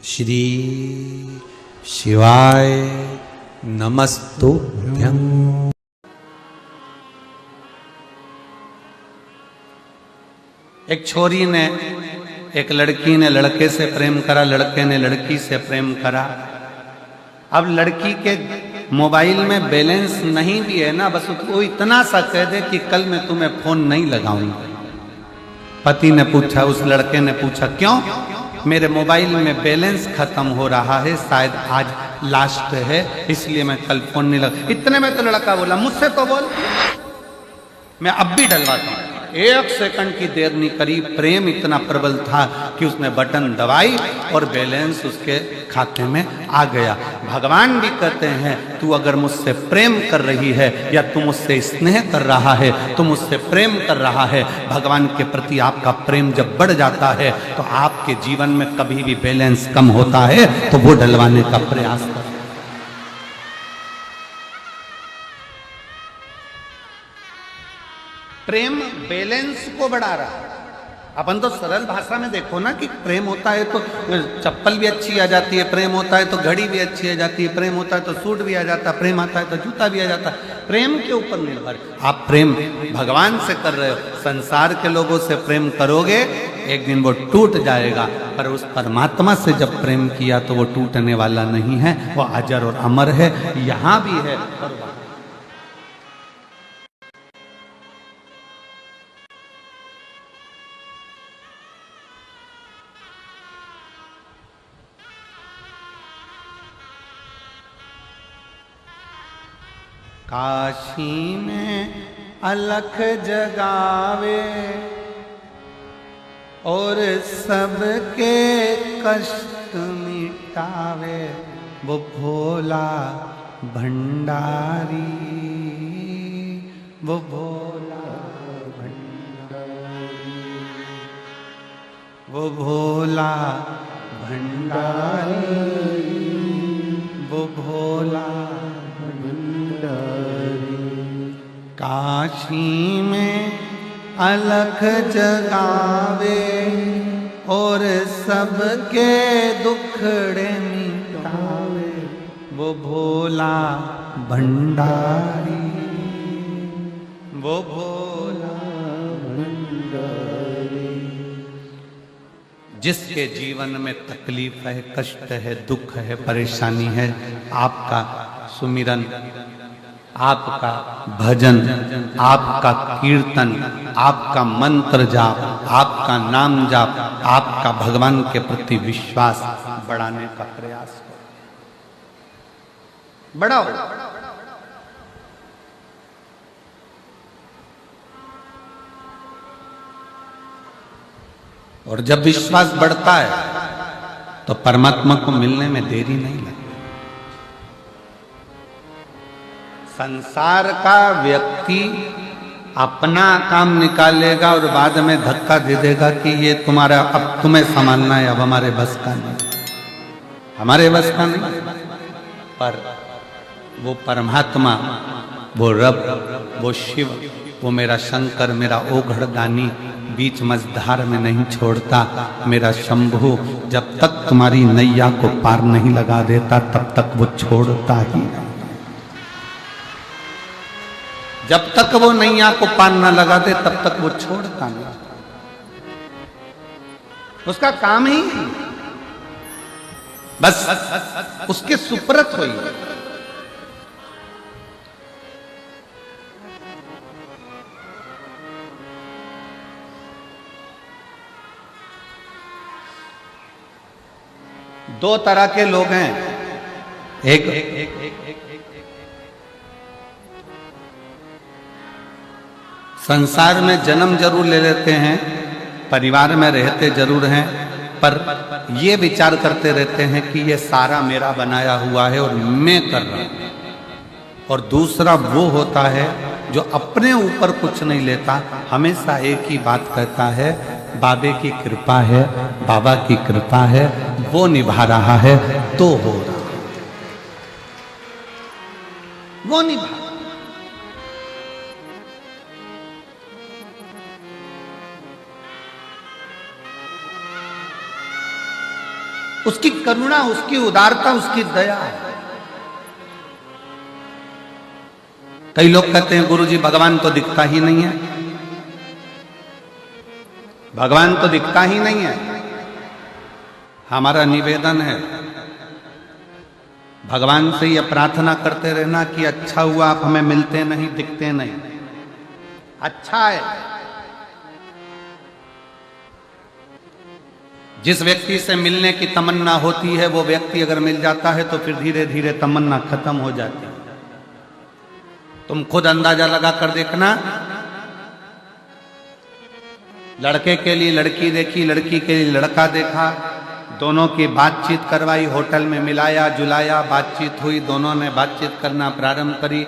श्री शिवाय नमस्तुभ्यं। एक छोरी ने एक लड़की ने लड़के से प्रेम करा, लड़के ने लड़की से प्रेम करा। अब लड़की के मोबाइल में बैलेंस नहीं भी है ना, बस उसको इतना सा कह दे कि कल मैं तुम्हें फोन नहीं लगाऊंगा। पति ने पूछा, उस लड़के ने पूछा, क्यों? मेरे मोबाइल में बैलेंस खत्म हो रहा है, शायद आज लास्ट है, इसलिए मैं कल फोन नहीं लगा। इतने में तो लड़का बोला, मुझसे तो बोल, मैं अब भी डलवाता हूं। 1 सेकंड की देर नहीं करी, प्रेम इतना प्रबल था कि उसने बटन दबाई और बैलेंस उसके खाते में आ गया। भगवान भी कहते हैं, तू अगर मुझसे प्रेम कर रही है या तू मुझसे स्नेह कर रहा है, तू मुझसे प्रेम कर रहा है, भगवान के प्रति आपका प्रेम जब बढ़ जाता है तो आपके जीवन में कभी भी बैलेंस कम होता है तो वो डलवाने का प्रयास करें। प्रेम बैलेंस को बढ़ा रहा है। अपन तो सरल भाषा में देखो ना कि प्रेम होता है तो चप्पल भी अच्छी आ जाती है, प्रेम होता है तो घड़ी भी अच्छी आ जाती है, प्रेम होता है तो सूट भी आ जाता है, प्रेम आता है तो जूता भी आ जाता है। प्रेम के ऊपर निर्भर। आप प्रेम भगवान से कर रहे हो, संसार के लोगों से प्रेम करोगे एक दिन वो टूट जाएगा, पर उस परमात्मा से जब प्रेम किया तो वो टूटने वाला नहीं है, वो अजर और अमर है, यहां भी है और काशी में अलख जगावे और सबके कष्ट मिटावे, वो भोला भंडारी, वो भोला भंडारी, वो भोला भंडारी, वो भोला काशी में अलख जगावे और सबके दुखड़े मिटावे, वो भोला भंडारी, वो भोला भंडारी। जिसके जीवन में तकलीफ है, कष्ट है, दुख है, परेशानी है, आपका सुमिरन, आपका भजन, आपका कीर्तन, आपका मंत्र जाप, आपका नाम जाप, आपका भगवान के प्रति विश्वास बढ़ाने का प्रयास करो, बढ़ाओ। और जब विश्वास बढ़ता है तो परमात्मा को मिलने में देरी नहीं लगती। संसार का व्यक्ति अपना काम निकालेगा और बाद में धक्का दे देगा कि ये तुम्हारा, अब तुम्हें संभालना है, अब हमारे बस का नहीं, हमारे बस का नहीं। पर वो परमात्मा, वो रब, वो शिव, वो मेरा शंकर, मेरा ओघड़ दानी बीच मझधार में नहीं छोड़ता। मेरा शंभु जब तक तुम्हारी नैया को पार नहीं लगा देता तब तक वो छोड़ता ही नहीं। जब तक वो नैया को पार न लगा दे तब तक वो छोड़ता नहीं। उसका काम ही बस उसके सुपरत हुई। दो तरह के लोग हैं, एक संसार में जन्म जरूर ले लेते हैं, परिवार में रहते जरूर हैं, पर ये विचार करते रहते हैं कि ये सारा मेरा बनाया हुआ है और मैं कर रहा हूं। और दूसरा वो होता है जो अपने ऊपर कुछ नहीं लेता, हमेशा एक ही बात कहता है, बाबे की कृपा है, बाबा की कृपा है, वो निभा रहा है तो हो रहा है, वो निभा। उसकी करुणा, उसकी उदारता, उसकी दया। कई लोग कहते हैं गुरुजी भगवान तो दिखता ही नहीं है, भगवान तो दिखता ही नहीं है। हमारा निवेदन है भगवान से यह प्रार्थना करते रहना कि अच्छा हुआ आप हमें मिलते नहीं, दिखते नहीं। अच्छा है, जिस व्यक्ति से मिलने की तमन्ना होती है वो व्यक्ति अगर मिल जाता है तो फिर धीरे धीरे तमन्ना खत्म हो जाती है। तुम खुद अंदाजा लगा कर देखना, लड़के के लिए लड़की देखी, लड़की के लिए लड़का देखा, दोनों की बातचीत करवाई, होटल में मिलाया जुलाया, बातचीत हुई, दोनों ने बातचीत करना प्रारंभ करी,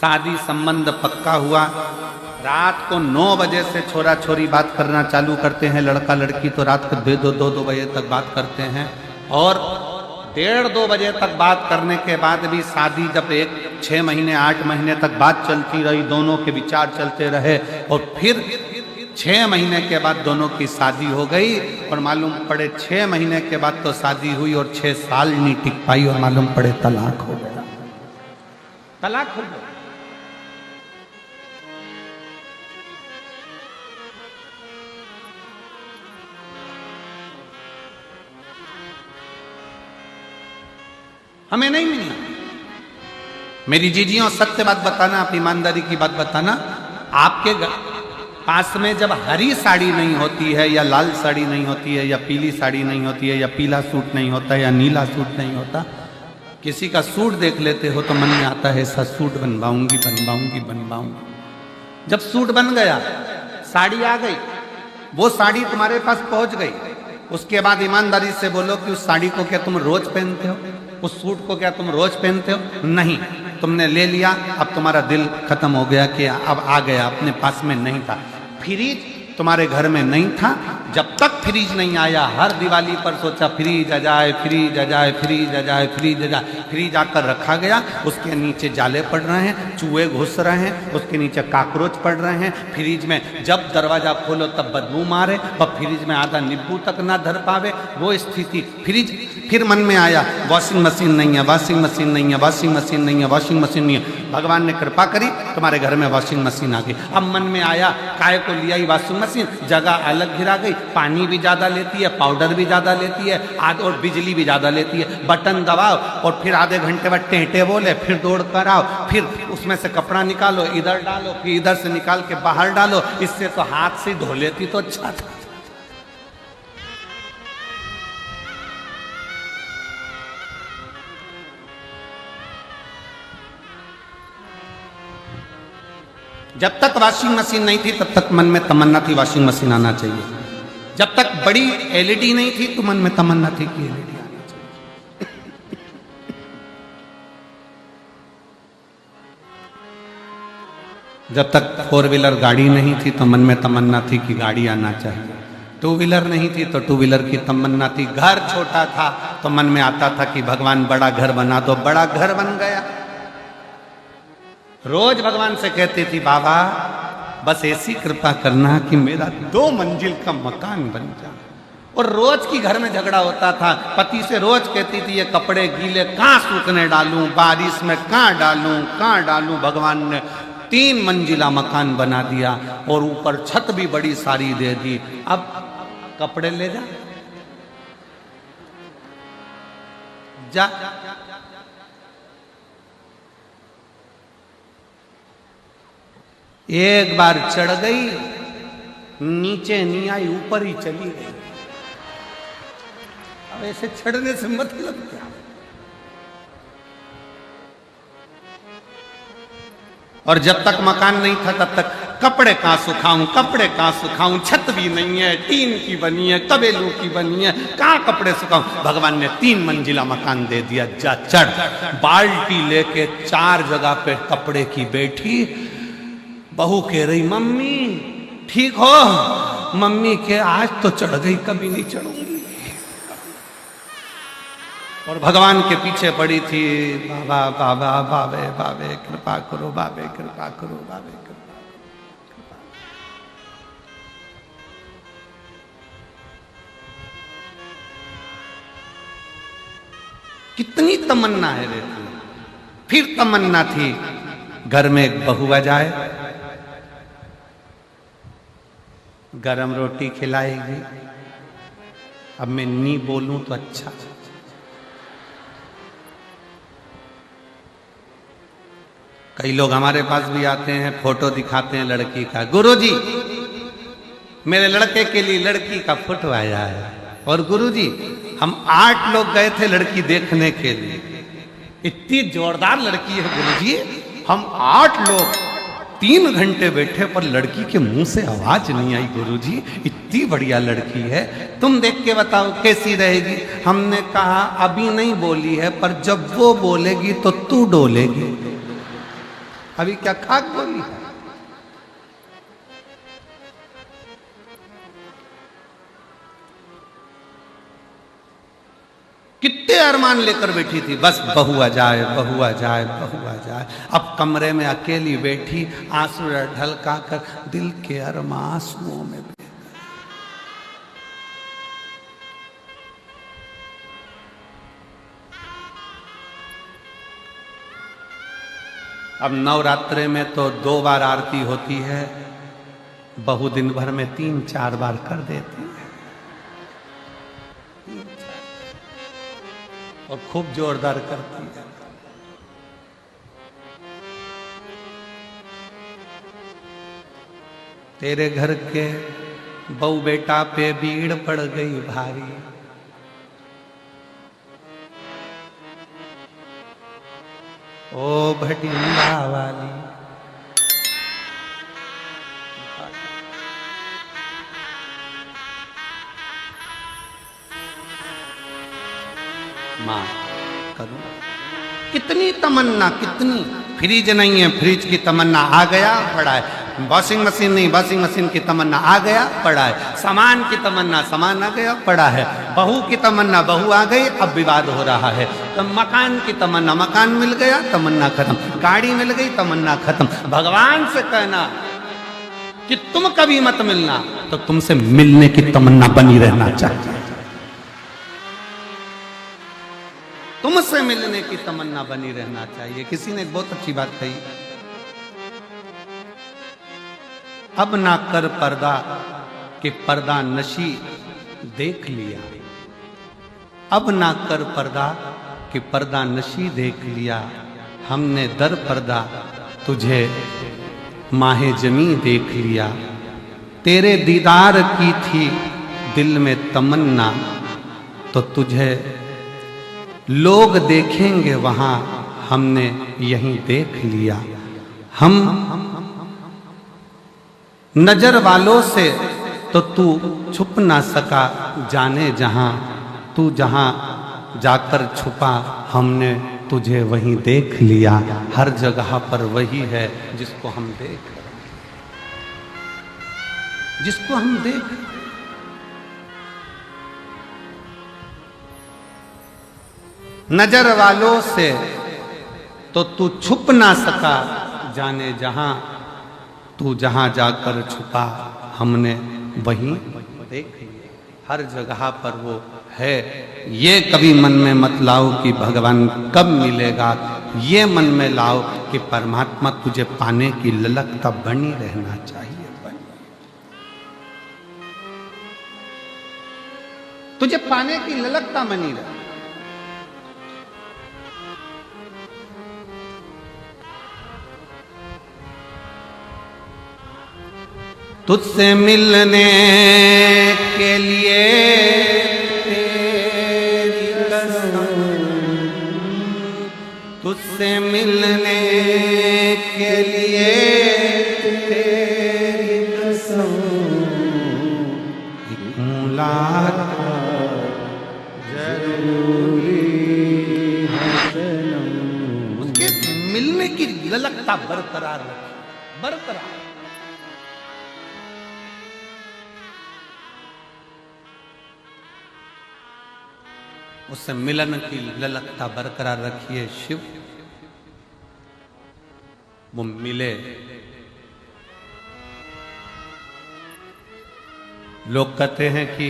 शादी संबंध पक्का हुआ। रात को 9 बजे से छोरा छोरी बात करना चालू करते हैं, लड़का लड़की तो रात को 2 बजे तक बात करते हैं, और 1:30-2 बजे तक बात करने के बाद भी शादी जब 6 महीने 8 महीने तक बात चलती रही, दोनों के विचार चलते रहे, और फिर 6 महीने के बाद दोनों की शादी हो गई, और मालूम पड़े 6 महीने के बाद तो शादी हुई और 6 साल नहीं टिक पाई, और मालूम पड़े तलाक हो गया, तलाक हो गया। हमें नहीं मिलना। मेरी जीजियों सत्य बात बताना, आप ईमानदारी की बात बताना, आपके पास में जब हरी साड़ी नहीं होती है, या लाल साड़ी नहीं होती है, या पीली साड़ी नहीं होती है, या पीला सूट नहीं होता है, या नीला सूट नहीं होता, किसी का सूट देख लेते हो तो मन में आता है ऐसा सूट बनवाऊंगी बनवाऊंगी बनवाऊंगी। जब सूट बन गया, साड़ी आ गई, वो साड़ी तुम्हारे पास पहुंच गई, उसके बाद ईमानदारी से बोलो कि उस साड़ी को क्या तुम रोज पहनते हो, उस सूट को क्या तुम रोज पहनते हो? नहीं, तुमने ले लिया, अब तुम्हारा दिल खत्म हो गया कि अब आ गया, अपने पास में नहीं था। फ्रिज तुम्हारे घर में नहीं था, जब तक फ्रिज नहीं आया, हर दिवाली पर सोचा फ्रिज आ जाए, फ्रिज आ जाए, फ्रिज आ जाए, फ्रिज आ जाए, फ्रिज आकर रखा गया, उसके नीचे जाले पड़ रहे हैं, चूहे घुस रहे हैं, उसके नीचे काकरोच पड़ रहे हैं, फ्रिज में जब दरवाजा खोलो तब बदबू मारे, और फ्रिज में आधा नींबू तक ना धर पावे, वो स्थिति। फ्रिज फिर मन में आया वॉशिंग मशीन नहीं है, वॉशिंग मशीन नहीं है, वॉशिंग मशीन नहीं है, वॉशिंग मशीन नहीं है। भगवान ने कृपा करी, तुम्हारे घर में वॉशिंग मशीन आ गई। अब मन में आया काय को लिया ही वॉशिंग मशीन, जगह अलग घिरा गई, पानी भी ज़्यादा लेती है, पाउडर भी ज़्यादा लेती है, और बिजली भी ज़्यादा लेती है। बटन दबाओ और फिर आधे घंटे बाद टेंटे बोले, फिर दौड़ कर आओ, फिर उसमें से कपड़ा निकालो, इधर डालो, फिर इधर से निकाल के बाहर डालो। इससे तो हाथ से धो लेती तो अच्छा था। जब तक वॉशिंग मशीन नहीं थी तब तक मन में तमन्ना थी वॉशिंग मशीन आना चाहिए। जब तक बड़ी एलईडी नहीं थी तो मन में तमन्ना थी कि एलईडी आना चाहिए। जब तक 4 व्हीलर गाड़ी नहीं थी तो मन में तमन्ना थी कि गाड़ी आना चाहिए। 2 व्हीलर नहीं थी तो 2 व्हीलर की तमन्ना थी। घर छोटा था तो मन में आता था कि भगवान बड़ा घर बना दो, बड़ा घर बन गया। रोज भगवान से कहती थी बाबा बस ऐसी कृपा करना कि मेरा 2 मंजिल का मकान बन जाए। और रोज की घर में झगड़ा होता था। पति से रोज कहती थी ये कपड़े गीले कहाँ सूखने डालूं, बारिश में कहाँ डालूं। भगवान ने 3 मंजिला मकान बना दिया और ऊपर छत भी बड़ी सारी दे दी। अब कपड़े ले जा। एक बार चढ़ गई, नीचे नहीं आई, ऊपर ही चली गई। अब ऐसे चढ़ने से मतलब क्या? और जब तक मकान नहीं था तब तक कपड़े कहाँ सुखाऊं, छत भी नहीं है, टीन की बनी है, तबेलू की बनी है, कहाँ कपड़े सुखाऊं। भगवान ने 3 मंजिला मकान दे दिया, जा चढ़। बाल्टी लेके 4 जगह पे कपड़े की बैठी। बहू कह रही मम्मी ठीक हो? मम्मी के आज तो चढ़ गई, कभी नहीं चढ़ूंगी। और भगवान के पीछे पड़ी थी, बाबे कृपा करो, बाबे कृपा करो, बाबे कृपा। कितनी तमन्ना है रहती। फिर तमन्ना थी घर में एक बहू आ जाए, गरम रोटी खिलाएगी। अब मैं नहीं बोलूं तो अच्छा। कई लोग हमारे पास भी आते हैं, फोटो दिखाते हैं लड़की का, गुरुजी मेरे लड़के के लिए लड़की का फोटो आया है। और गुरुजी हम 8 लोग गए थे लड़की देखने के लिए, इतनी जोरदार लड़की है गुरुजी, हम 8 लोग 3 घंटे बैठे पर लड़की के मुंह से आवाज नहीं आई। गुरुजी इतनी बढ़िया लड़की है, तुम देख के बताओ कैसी रहेगी। हमने कहा अभी नहीं बोली है, पर जब वो बोलेगी तो तू डोलेगी। अभी क्या खाक बोली है? कितने अरमान लेकर बैठी थी, बस बहू आ जाए, बहू आ जाए, बहू आ जाए। अब कमरे में अकेली बैठी, आंसू ढलका कर दिल के अरमान आंसुओं में बह गए। अब नवरात्रे में तो 2 बार आरती होती है, बहू दिन भर में 3-4 बार कर देती है और खूब जोरदार करती है। तेरे घर के बहू बेटा पे भीड़ पड़ गई भारी, ओ भटिंडा वाली। मां करूं कितनी तमन्ना, कितनी। फ्रिज नहीं है, फ्रिज की तमन्ना आ गया पड़ा है। वॉशिंग मशीन नहीं, वॉशिंग मशीन की तमन्ना आ गया पड़ा है। सामान की तमन्ना, सामान आ गया पड़ा है। बहू की तमन्ना, बहू आ गई, अब विवाद हो रहा है। तो मकान की तमन्ना, मकान मिल गया, तमन्ना खत्म। गाड़ी मिल गई, तमन्ना खत्म। भगवान से कहना कि तुम कभी मत मिलना, तो तुमसे मिलने की तमन्ना बनी रहना चाहिए। तुमसे मिलने की तमन्ना बनी रहना चाहिए। किसी ने बहुत अच्छी बात कही, अब ना कर पर्दा कि पर्दा नशी देख लिया। अब ना कर पर्दा कि पर्दा नशी देख लिया। हमने दर पर्दा तुझे माहे जमी देख लिया। तेरे दीदार की थी दिल में तमन्ना, तो तुझे लोग देखेंगे वहां, हमने यहीं देख लिया। हम नजर वालों से तो तू छुप ना सका, जाने जहां तू जहां जाकर छुपा, हमने तुझे वहीं देख लिया। हर जगह पर वही है जिसको हम देख, जिसको हम देख। नजर वालों से तो तू छुप ना सका, जाने जहां तू जहां जाकर छुपा, हमने वहीं देख लिया। हर जगह पर वो है। ये कभी मन में मत लाओ कि भगवान कब मिलेगा, ये मन में लाओ कि परमात्मा तुझे पाने की ललकता बनी रहना चाहिए। तुझे पाने की ललकता बनी रहे। तुझसे मिलने के लिए तेरी कसम, तुझसे मिलने के लिए तेरी कसम, एक मुलाकात जरूरी है सनम। उसके मिलने की ललकता बरकरार रखी, बरकरार। उससे मिलन की ललकता बरकरार रखिए शिव। वो मिले। लोग कहते हैं कि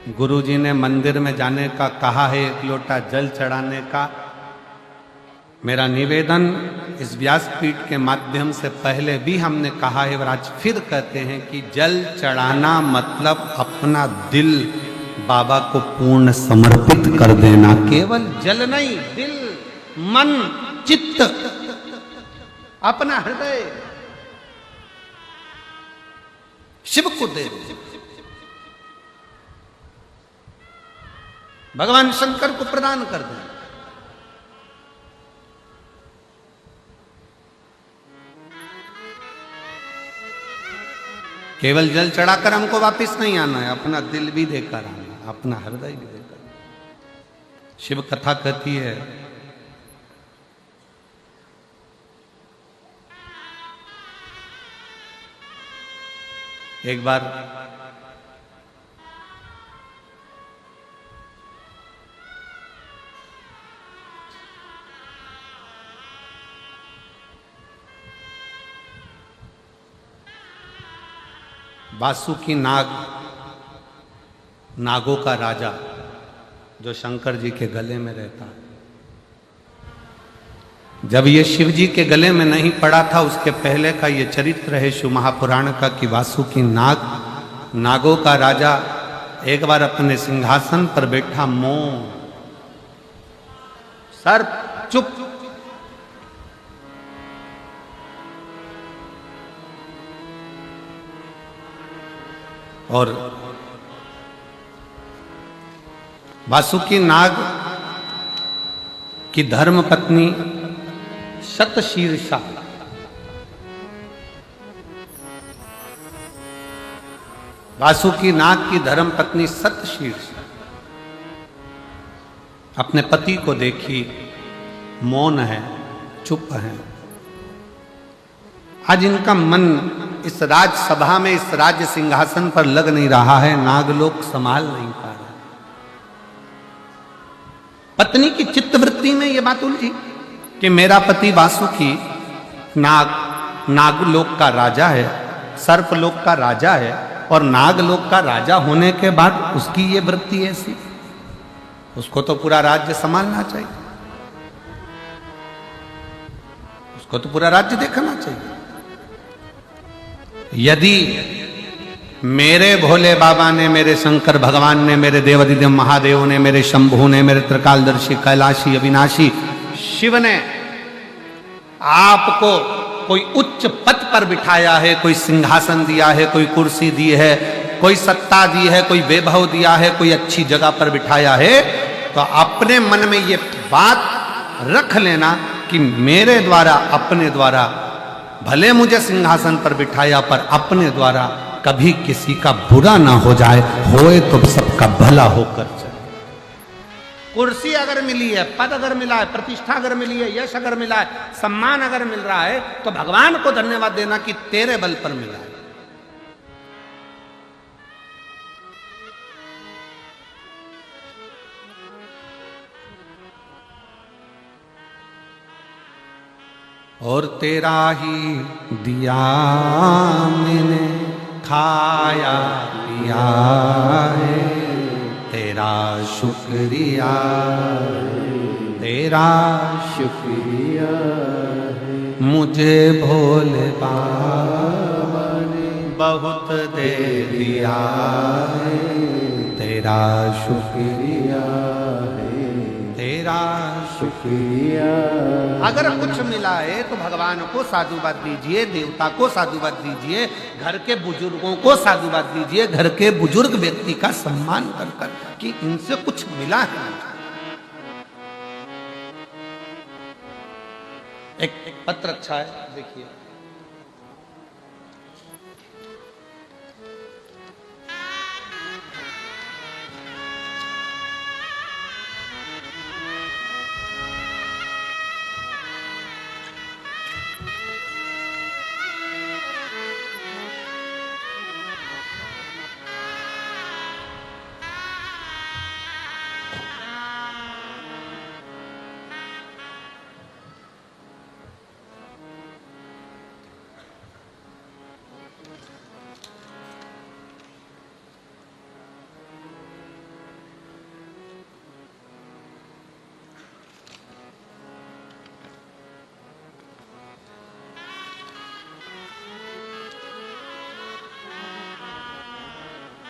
गुरुजी ने मंदिर में जाने का कहा है, एक लोटा जल चढ़ाने का। मेरा निवेदन इस व्यासपीठ के माध्यम से पहले भी हमने कहा है और आज फिर कहते हैं कि जल चढ़ाना मतलब अपना दिल बाबा को पूर्ण समर्पित कर देना। केवल जल नहीं, दिल, मन, चित्त, अपना हृदय शिव को दे दो। भगवान शंकर को प्रदान कर दो। केवल जल चढ़ाकर हमको वापस नहीं आना है, अपना दिल भी देकर आना है, अपना हृदय भी देकर। शिव कथा कहती है एक बार वासुकी नाग, नागों का राजा, जो शंकर जी के गले में रहता, जब ये शिव जी के गले में नहीं पड़ा था, उसके पहले का ये चरित्र है शिव महापुराण का कि वासुकी नाग, नागों का राजा, एक बार अपने सिंहासन पर बैठा, मौन, सर्प चुप, और वासुकी नाग की धर्म पत्नी शतशीर्षा वासुकी नाग की धर्म पत्नी शतशीर्षा अपने पति को देखी, मौन है, चुप है। आज इनका मन इस राजसभा में, इस राज्य सिंहासन पर लग नहीं रहा है, नागलोक संभाल नहीं पा रहा। पत्नी की चित्तवृत्ति में यह बात उलझी कि मेरा पति वासुकी नाग, नागलोक का राजा है, सर्पलोक का राजा है, और नागलोक का राजा होने के बाद उसकी ये वृत्ति ऐसी, उसको तो पूरा राज्य संभालना चाहिए, उसको तो पूरा राज्य देखना चाहिए। यदि मेरे भोले बाबा ने, मेरे शंकर भगवान ने, मेरे देवादिदेव महादेव ने, मेरे शंभु ने, मेरे त्रिकालदर्शी कैलाशी अविनाशी शिव ने आपको कोई उच्च पद पर बिठाया है, कोई सिंहासन दिया है, कोई कुर्सी दी है, कोई सत्ता दी है, कोई वैभव दिया है, कोई अच्छी जगह पर बिठाया है, तो अपने मन में ये बात रख लेना कि मेरे द्वारा, अपने द्वारा, भले मुझे सिंहासन पर बिठाया, पर अपने द्वारा कभी किसी का बुरा ना हो जाए, होए तो सबका भला होकर चले। कुर्सी अगर मिली है, पद अगर मिला है, प्रतिष्ठा अगर मिली है, यश अगर मिला है, सम्मान अगर मिल रहा है, तो भगवान को धन्यवाद देना कि तेरे बल पर मिला है। और तेरा ही दिया मैंने खाया पिया है, तेरा शुक्रिया, तेरा शुक्रिया है, मुझे भोले बाबा ने बहुत दे दिया है, तेरा शुक्रिया है, तेरा शुक्रिया। अगर कुछ मिला है तो भगवान को साधुवाद दीजिए, देवता को साधुवाद दीजिए, घर के बुजुर्गों को साधुवाद दीजिए, घर के बुजुर्ग व्यक्ति का सम्मान कर कर कि इनसे कुछ मिला है। एक पत्र अच्छा है, देखिए।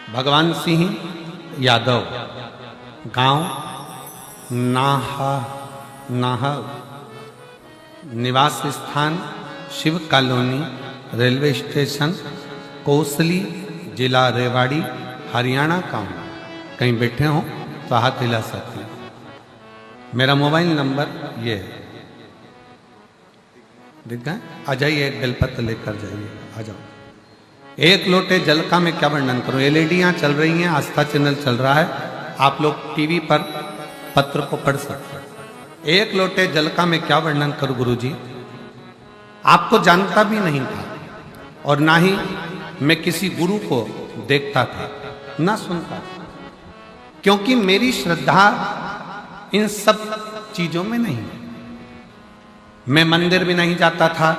भगवान सिंह यादव, गांव नाहा, निवास स्थान Shiv colony, railway station Kosli, जिला रेवाड़ी, हरियाणा का हूँ। कहीं बैठे हो तो हाथ हिला सकते हैं। मेरा मोबाइल नंबर ये है, दिख गए? आ जाइए, एक बेलपत्र लेकर जाइए, आ जाओ। एक लोटे जल का मैं क्या वर्णन करूं? एलईडीयां चल रही हैं, आस्था चैनल चल रहा है, आप लोग टीवी पर पत्र को पढ़ सकते हैं। एक लोटे जल का मैं क्या वर्णन करूं गुरुजी? आपको जानता भी नहीं था और ना ही मैं किसी गुरु को देखता था, ना सुनता था, क्योंकि मेरी श्रद्धा इन सब चीजों में नहीं है। मैं मंदिर भी नहीं जाता था,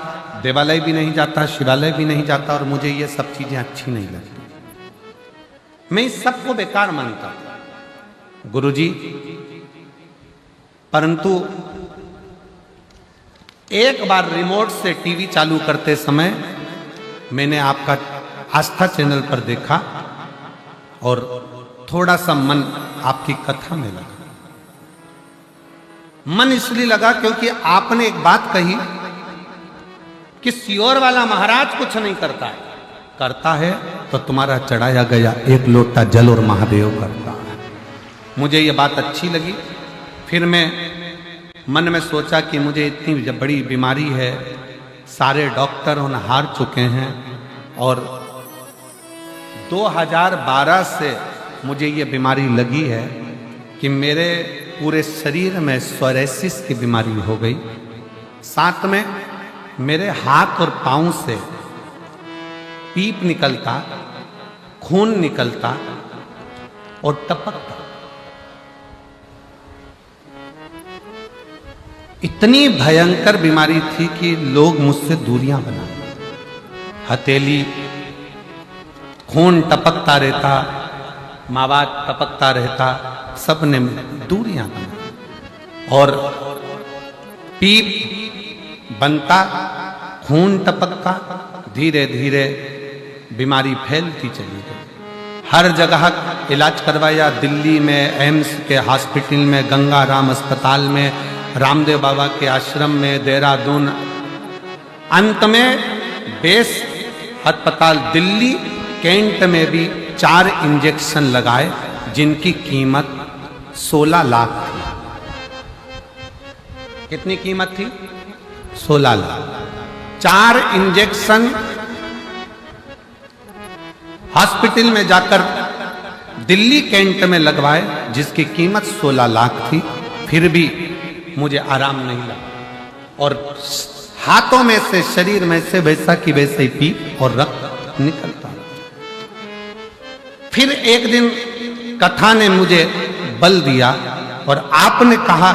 देवालय भी नहीं जाता, शिवालय भी नहीं जाता, और मुझे ये सब चीजें अच्छी नहीं लगती। मैं इस सब को बेकार मानता था गुरुजी। परंतु एक बार रिमोट से टीवी चालू करते समय मैंने आपका आस्था चैनल पर देखा और थोड़ा सा मन आपकी कथा में लगा। मन इसलिए लगा क्योंकि आपने एक बात कही कि सियोर वाला महाराज कुछ नहीं करता है, करता है तो तुम्हारा चढ़ाया गया एक लोटा जल और महादेव करता है। मुझे ये बात अच्छी लगी। फिर मैं मन में सोचा कि मुझे इतनी बड़ी बीमारी है, सारे डॉक्टर उन हार चुके हैं, और 2012 से मुझे ये बीमारी लगी है कि मेरे पूरे शरीर में सोरायसिस की बीमारी हो गई। साथ में मेरे हाथ और पांव से पीप निकलता, खून निकलता और टपकता। इतनी भयंकर बीमारी थी कि लोग मुझसे दूरियां बना, हथेली, खून टपकता रहता, मावा टपकता रहता, सबने दूरियां बना, और पीप बनता, खून टपकता, धीरे धीरे बीमारी फैलती चली गई। हर जगह इलाज करवाया, दिल्ली में एम्स के हॉस्पिटल में, गंगा राम अस्पताल में, रामदेव बाबा के आश्रम में, देहरादून, अंत में बेस अस्पताल दिल्ली कैंट में भी 4 इंजेक्शन लगाए, जिनकी कीमत 16 लाख थी। कितनी कीमत थी? 16 लाख। 4 इंजेक्शन हॉस्पिटल में जाकर दिल्ली कैंट में लगवाए, जिसकी कीमत 16 लाख थी। फिर भी मुझे आराम नहीं लगा, और हाथों में से, शरीर में से वैसा की वैसे ही पीप और रक्त निकलता। फिर एक दिन कथा ने मुझे बल दिया और आपने कहा,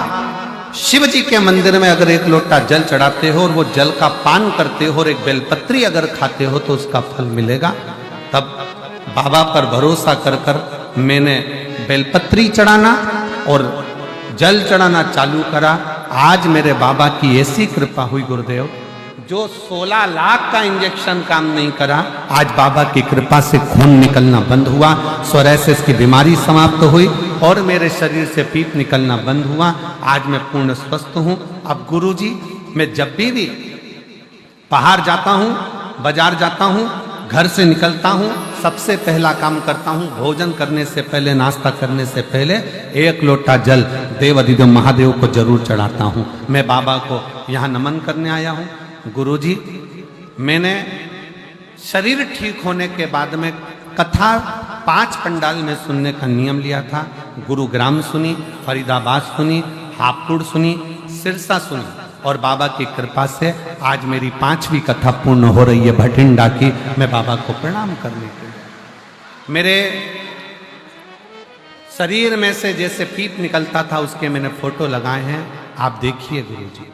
शिव जी के मंदिर में अगर एक लोटा जल चढ़ाते हो और वो जल का पान करते हो और एक बेलपत्री अगर खाते हो तो उसका फल मिलेगा। तब बाबा पर भरोसा कर कर मैंने बेलपत्री चढ़ाना और जल चढ़ाना चालू करा। आज मेरे बाबा की ऐसी कृपा हुई गुरुदेव, जो 16 लाख का इंजेक्शन काम नहीं करा, आज बाबा की कृपा से खून निकलना बंद हुआ, सोरायसिस की बीमारी समाप्त हुई और मेरे शरीर से पीप निकलना बंद हुआ। आज मैं पूर्ण स्वस्थ हूँ। अब गुरुजी, मैं जब भी बाहर जाता हूँ, बाजार जाता हूँ, घर से निकलता हूँ, सबसे पहला काम करता हूँ, भोजन करने से पहले, नाश्ता करने से पहले एक लोटा जल देव अधिदेव महादेव को जरूर चढ़ाता हूँ। मैं बाबा को यहाँ नमन करने आया हूँ। गुरुजी, मैंने शरीर ठीक होने के बाद में कथा 5 पंडाल में सुनने का नियम लिया था। गुरुग्राम सुनी, फरीदाबाद सुनी, हापुड़ सुनी, सिरसा सुनी, और बाबा की कृपा से आज मेरी 5वीं कथा पूर्ण हो रही है भटिंडा की। मैं बाबा को प्रणाम करने के लिए, मेरे शरीर में से जैसे पीप निकलता था उसके मैंने फोटो लगाए हैं, आप देखिए गुरुजी।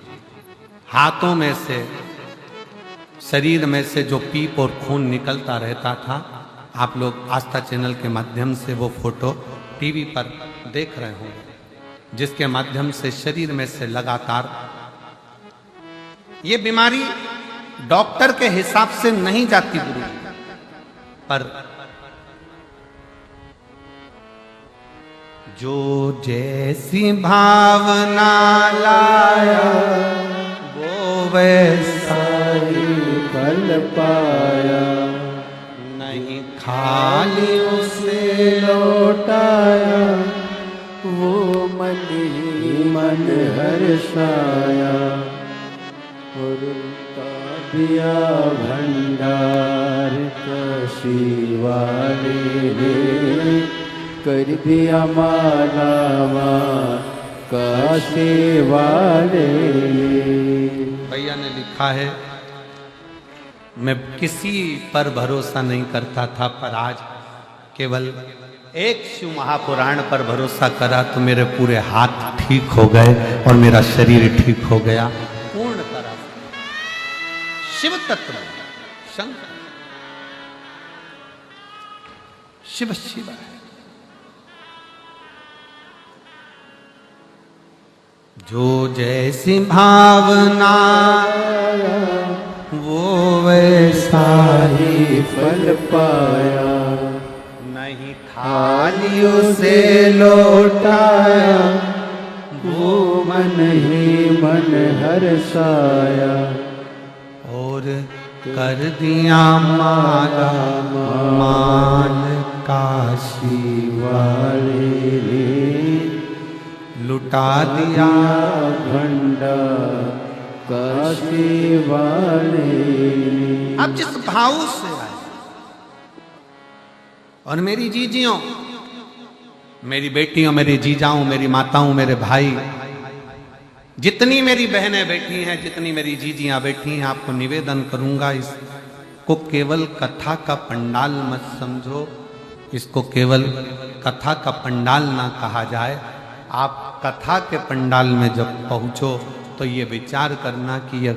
हाथों में से, शरीर में से जो पीप और खून निकलता रहता था, आप लोग आस्था चैनल के माध्यम से वो फोटो टीवी पर देख रहे होंगे, जिसके माध्यम से शरीर में से लगातार ये बीमारी डॉक्टर के हिसाब से नहीं जाती गुरु, पर जो जैसी भावना लाया वो वैसा ही फल पाया, नहीं खाली उसे लौटाया, वो मन ही मन हर्षाया, और उनका दिया भंडार काशी वाले ने कर दिया माला माँ काशी वाले ने। भैया ने लिखा है, मैं किसी पर भरोसा नहीं करता था, पर आज केवल एक शिव महापुराण पर भरोसा करा तो मेरे पूरे हाथ ठीक हो गए और मेरा शरीर ठीक हो गया। पूर्ण तरह शिव तत्व शंकर शिव शिव है। जो जैसी भावना वो वैसा ही फल पाया, नहीं खाली उसे लौटाया, वो मन ही मन हर्षाया, और कर दिया माला माल काशी वाले ने लुटा दिया भंडार काशी वाले ने। अब जिस भाव से आए, और मेरी जीजियों, मेरी बेटियों, मेरी जीजाओं, मेरी माताओं, मेरे भाई, जितनी मेरी बहनें बैठी हैं, जितनी मेरी जीजियां बैठी हैं, आपको निवेदन करूंगा, इसको केवल कथा का पंडाल मत समझो, इसको केवल कथा का पंडाल ना कहा जाए। आप कथा के पंडाल में जब पहुंचो तो ये विचार करना कि यह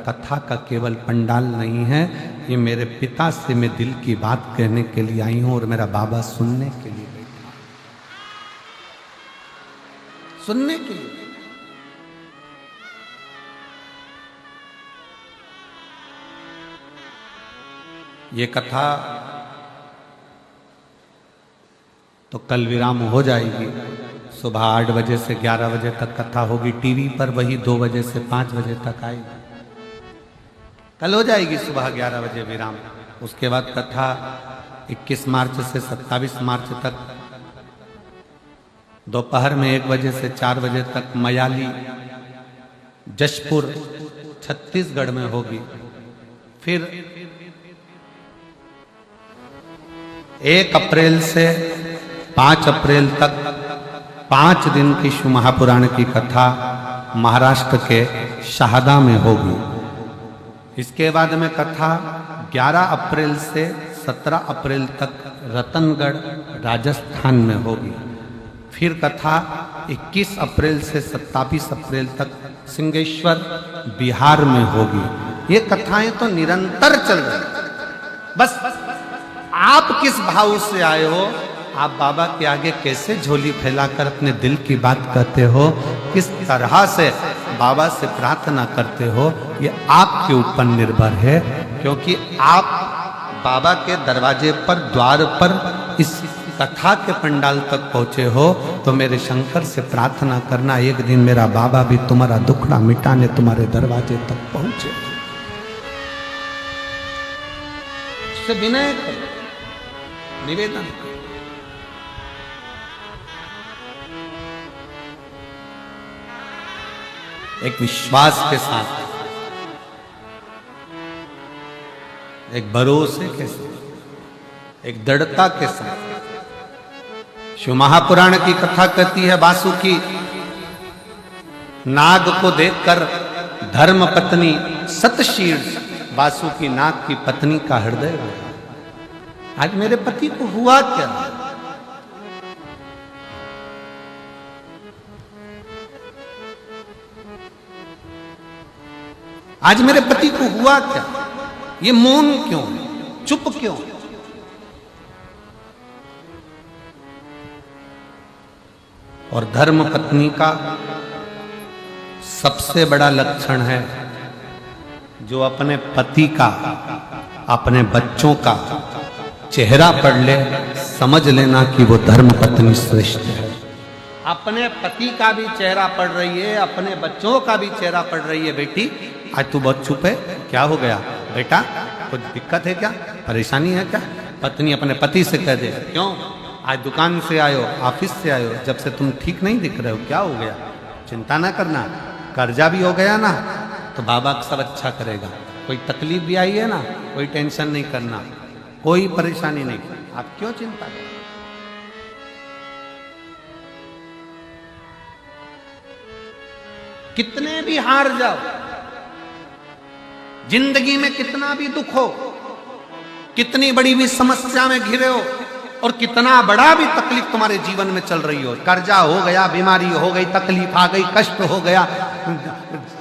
कथा का केवल पंडाल नहीं है, ये मेरे पिता से मैं दिल की बात कहने के लिए आई हूं और मेरा बाबा सुनने के लिए बैठा, सुनने के लिए। ये कथा तो कल विराम हो जाएगी, सुबह 8 बजे से 11 बजे तक कथा होगी, टीवी पर वही 2 बजे से 5 बजे तक आएगी। कल हो जाएगी सुबह 11 बजे विराम। उसके बाद कथा 21 मार्च से 27 मार्च तक दोपहर में 1 बजे से 4 बजे तक मयाली जशपुर छत्तीसगढ़ में होगी। फिर 1 अप्रैल से 5 अप्रैल तक 5 दिन की शिव महापुराण की कथा महाराष्ट्र के शहादा में होगी। इसके बाद में कथा 11 अप्रैल से 17 अप्रैल तक रतनगढ़ राजस्थान में होगी। फिर कथा 21 अप्रैल से 27 अप्रैल तक सिंहेश्वर बिहार में होगी। ये कथाएं तो निरंतर चल रही। बस आप किस भाव से आए हो, आप बाबा के आगे कैसे झोली फैलाकर अपने दिल की बात कहते हो, किस तरह से बाबा से प्रार्थना करते हो, ये आपके ऊपर निर्भर है। क्योंकि आप बाबा के दरवाजे पर, द्वार पर, इस कथा के पंडाल तक पहुंचे हो, तो मेरे शंकर से प्रार्थना करना, एक दिन मेरा बाबा भी तुम्हारा दुखड़ा मिटाने तुम्हारे दरवाजे तक पहुंचे। इससे विनय करो, निवेदन करो। एक विश्वास के साथ, एक भरोसे के साथ, एक दृढ़ता के साथ। शिव महापुराण की कथा कहती है, वासुकी नाग को देखकर धर्म पत्नी सतशीर्ष वासुकी नाग की पत्नी का हृदय रोया। आज मेरे पति को हुआ क्या? आज मेरे पति को हुआ क्या? ये मौन क्यों, चुप क्यों? और धर्म पत्नी का सबसे बड़ा लक्षण है, जो अपने पति का, अपने बच्चों का चेहरा पढ़ ले, समझ लेना कि वो धर्म पत्नी श्रेष्ठ है। अपने पति का भी चेहरा पढ़ रही है, अपने बच्चों का भी चेहरा पढ़ रही है। बेटी आज तू बहुत चुप है, क्या हो गया बेटा, कुछ दिक्कत है क्या, परेशानी है क्या? पत्नी अपने पति से कह दे, क्यों आज दुकान से आयो, ऑफिस से आयो, जब से तुम ठीक नहीं दिख रहे हो, क्या हो गया? चिंता ना करना, कर्जा भी हो गया ना तो बाबा सब अच्छा करेगा। कोई तकलीफ भी आई है ना, कोई टेंशन नहीं करना, कोई परेशानी नहीं, आप क्यों चिंता करें? कितने भी हार जाओ, जिंदगी में कितना भी दुख हो, कितनी बड़ी भी समस्या में घिरे हो और कितना बड़ा भी तकलीफ तुम्हारे जीवन में चल रही हो, कर्जा हो गया, बीमारी हो गई, तकलीफ आ गई, कष्ट हो गया,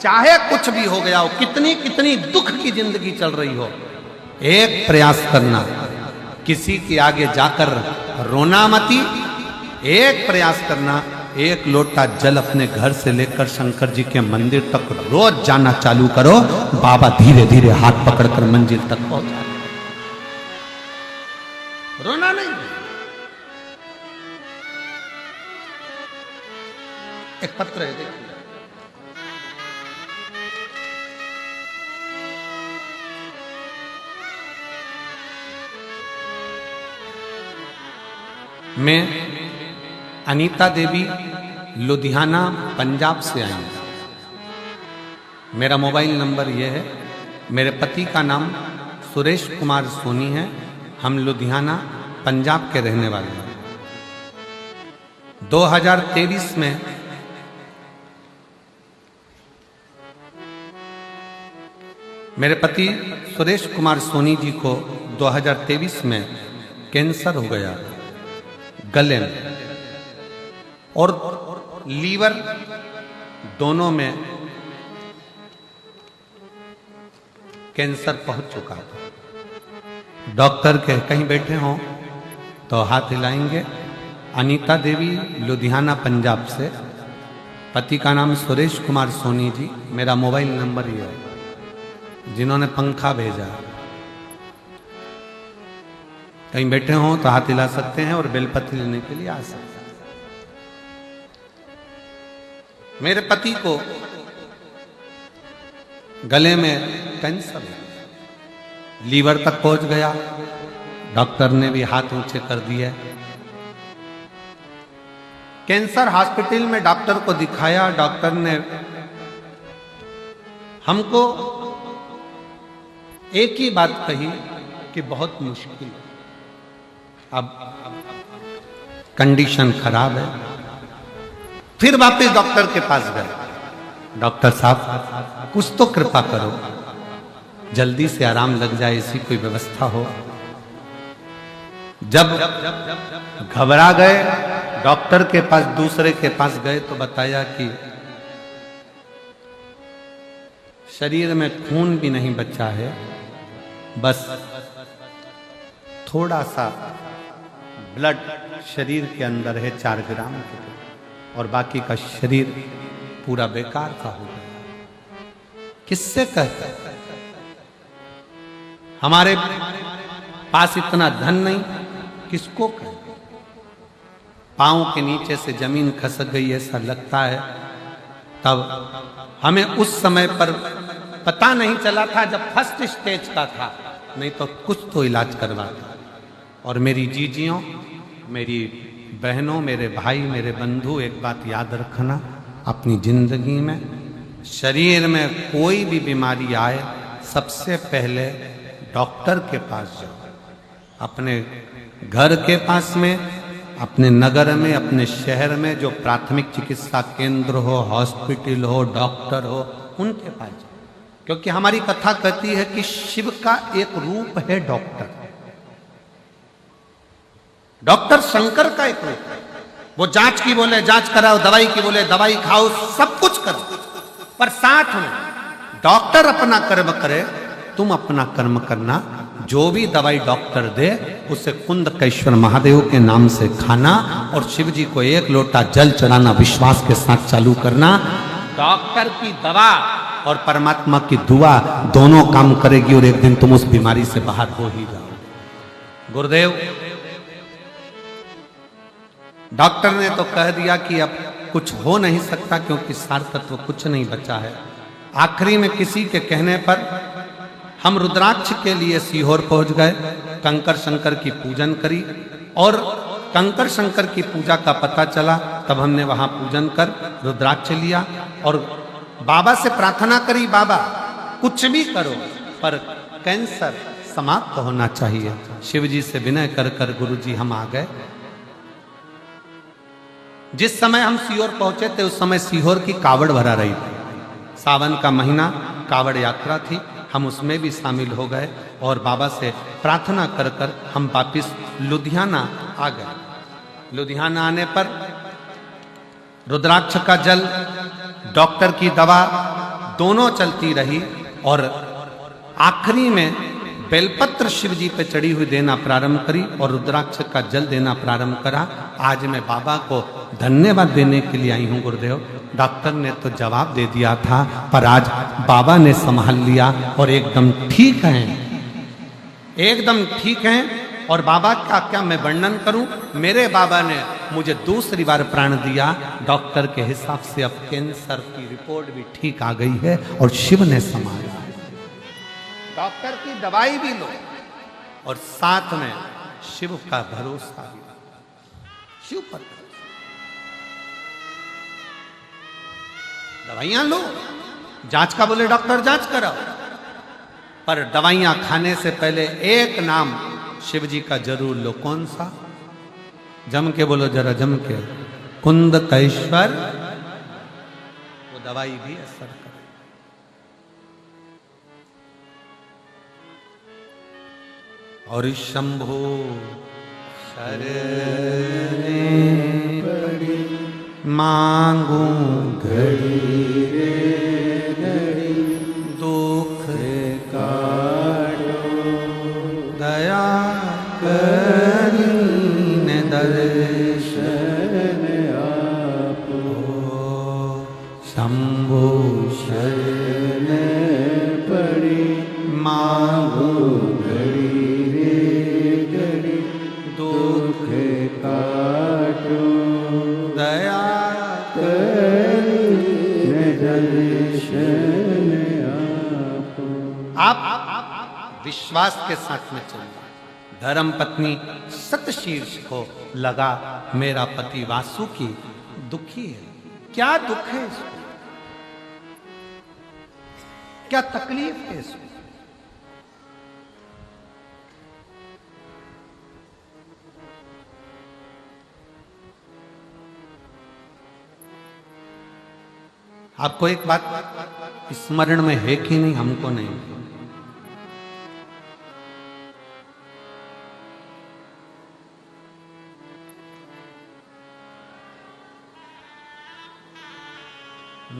चाहे कुछ भी हो गया हो, कितनी कितनी दुख की जिंदगी चल रही हो, एक प्रयास करना, किसी के आगे जाकर रोना मती। एक प्रयास करना, एक लोटा जल अपने घर से लेकर शंकर जी के मंदिर तक रोज जाना चालू करो, बाबा धीरे धीरे हाथ पकड़कर मंजिल तक पहुंचा। रोना नहीं। एक पत्र है, देखिए, मैं अनीता देवी लुधियाना पंजाब से आई हूं। मेरा मोबाइल नंबर यह है, मेरे पति का नाम सुरेश कुमार सोनी है, हम लुधियाना पंजाब के रहने वाले हैं। 2023 में मेरे पति सुरेश कुमार सोनी जी को 2023 में कैंसर हो गया गले में और लीवर दोनों में कैंसर पहुंच चुका था। डॉक्टर के कहीं बैठे हों तो हाथ हिलाएंगे। अनीता देवी लुधियाना पंजाब से, पति का नाम सुरेश कुमार सोनी जी, मेरा मोबाइल नंबर ये है। जिन्होंने पंखा भेजा, कहीं बैठे हों तो हाथ हिला सकते हैं और बेलपत्र लेने के लिए आ सकते हैं। मेरे पति को गले में कैंसर, लीवर तक पहुंच गया, डॉक्टर ने भी हाथ ऊंचे कर दिए। कैंसर हॉस्पिटल में डॉक्टर को दिखाया, डॉक्टर ने हमको एक ही बात कही कि बहुत मुश्किल, अब कंडीशन खराब है। फिर वापस डॉक्टर के पास गए, डॉक्टर साहब कुछ तो कृपा करो, जल्दी से आराम लग जाए, ऐसी कोई व्यवस्था हो। जब घबरा गए, डॉक्टर के पास दूसरे के पास गए तो बताया कि शरीर में खून भी नहीं बचा है, बस थोड़ा सा ब्लड शरीर के अंदर है 4 ग्राम के, और बाकी का शरीर पूरा बेकार सा हो गया। किससे कहते, हमारे पास इतना धन नहीं, किसको कहें? पांव के नीचे से जमीन खसक गई ऐसा लगता है। तब हमें उस समय पर पता नहीं चला था जब फर्स्ट स्टेज का था, नहीं तो कुछ तो इलाज करवाता। और मेरी जीजियों, मेरी बहनों, मेरे भाई, मेरे बंधु, एक बात याद रखना, अपनी जिंदगी में शरीर में कोई भी बीमारी आए, सबसे पहले डॉक्टर के पास जाओ। अपने घर के पास में, अपने नगर में, अपने शहर में जो प्राथमिक चिकित्सा केंद्र हो, हॉस्पिटल हो, डॉक्टर हो, उनके पास जाओ। क्योंकि हमारी कथा कहती है कि शिव का एक रूप है डॉक्टर। डॉक्टर शंकर का एक रूप है। वो जांच की बोले जांच कराओ, दवाई की बोले दवाई खाओ, सब कुछ करो, पर साथ में डॉक्टर अपना कर्म करे, तुम अपना कर्म करना। जो भी दवाई डॉक्टर दे उसे कुंदकेश्वर महादेव के नाम से खाना और शिव जी को 1 लोटा जल चढ़ाना विश्वास के साथ चालू करना। डॉक्टर की दवा और परमात्मा की दुआ दोनों काम करेगी और एक दिन तुम उस बीमारी से बाहर हो ही जाओ। गुरुदेव, डॉक्टर ने तो कह दिया कि अब कुछ हो नहीं सकता क्योंकि सार तत्व कुछ नहीं बचा है। आखिरी में किसी के कहने पर हम रुद्राक्ष के लिए सीहोर पहुंच गए, कंकर शंकर की पूजन करी और कंकर शंकर की पूजा का पता चला। तब हमने वहां पूजन कर रुद्राक्ष लिया और बाबा से प्रार्थना करी, बाबा कुछ भी करो पर कैंसर समाप्त होना चाहिए। शिव जी से विनय कर कर गुरु जी हम आ गए। जिस समय हम सीहोर पहुंचे थे उस समय सीहोर की कावड़ भरा रही थी। सावन का महीना कावड़ यात्रा थी, हम उसमें भी शामिल हो गए और बाबा से प्रार्थना कर कर हम वापिस लुधियाना आ गए। लुधियाना आने पर रुद्राक्ष का जल, डॉक्टर की दवा दोनों चलती रही और आखिरी में बेलपत्र शिव जी पे चढ़ी हुई देना प्रारंभ करी और रुद्राक्ष का जल देना प्रारंभ करा। आज मैं बाबा को धन्यवाद देने के लिए आई हूं गुरुदेव। डॉक्टर ने तो जवाब दे दिया था पर आज बाबा ने संभाल लिया और एकदम ठीक हैं, एकदम ठीक हैं। और बाबा का क्या मैं वर्णन करूं, मेरे बाबा ने मुझे दूसरी बार प्राण दिया। डॉक्टर के हिसाब से अब कैंसर की रिपोर्ट भी ठीक आ गई है और शिव ने संभाला। डॉक्टर की दवाई भी लो और साथ में शिव का भरोसा भी, शिव पर दवाइयां लो। जांच का बोले डॉक्टर जांच कराओ, पर दवाइयां खाने से पहले एक नाम शिव जी का जरूर लो। कौन सा? जम के बोलो जरा, जम के, कुंदकेश्वर। वो दवाई भी असर करे। और शंभो शरणे पड़ी मांगू घड़ी रे घड़ी दुख काटो दया करीन दर्शन आपो शंभो शरण पड़ी मांगू घड़ी रे घड़ी दुख काटो दया करीन दर्शन आपो। आप विश्वास के साथ में चलिए। धर्म पत्नी सतशीर्ष को लगा मेरा पति वासुकी दुखी है। क्या दुख है इसको, क्या तकलीफ है इसको? आपको एक बात स्मरण में है कि नहीं, हमको नहीं।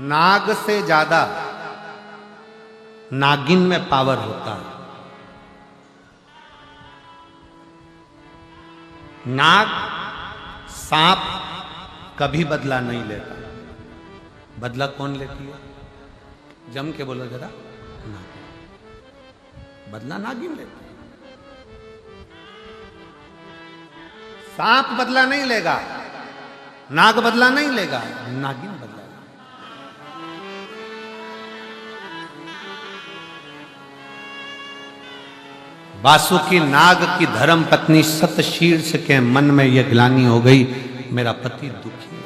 नाग से ज्यादा नागिन में पावर होता है। नाग, सांप कभी बदला नहीं लेता। बदला कौन लेती है? जम के बोलो जरा, नागिन। बदला नागिन लेती है। सांप बदला नहीं लेगा, नाग बदला नहीं लेगा, नागिन बदला। वासुकी नाग की धर्म पत्नी सतशीर्ष के मन में यह ग्लानि हो गई, मेरा पति दुखी है,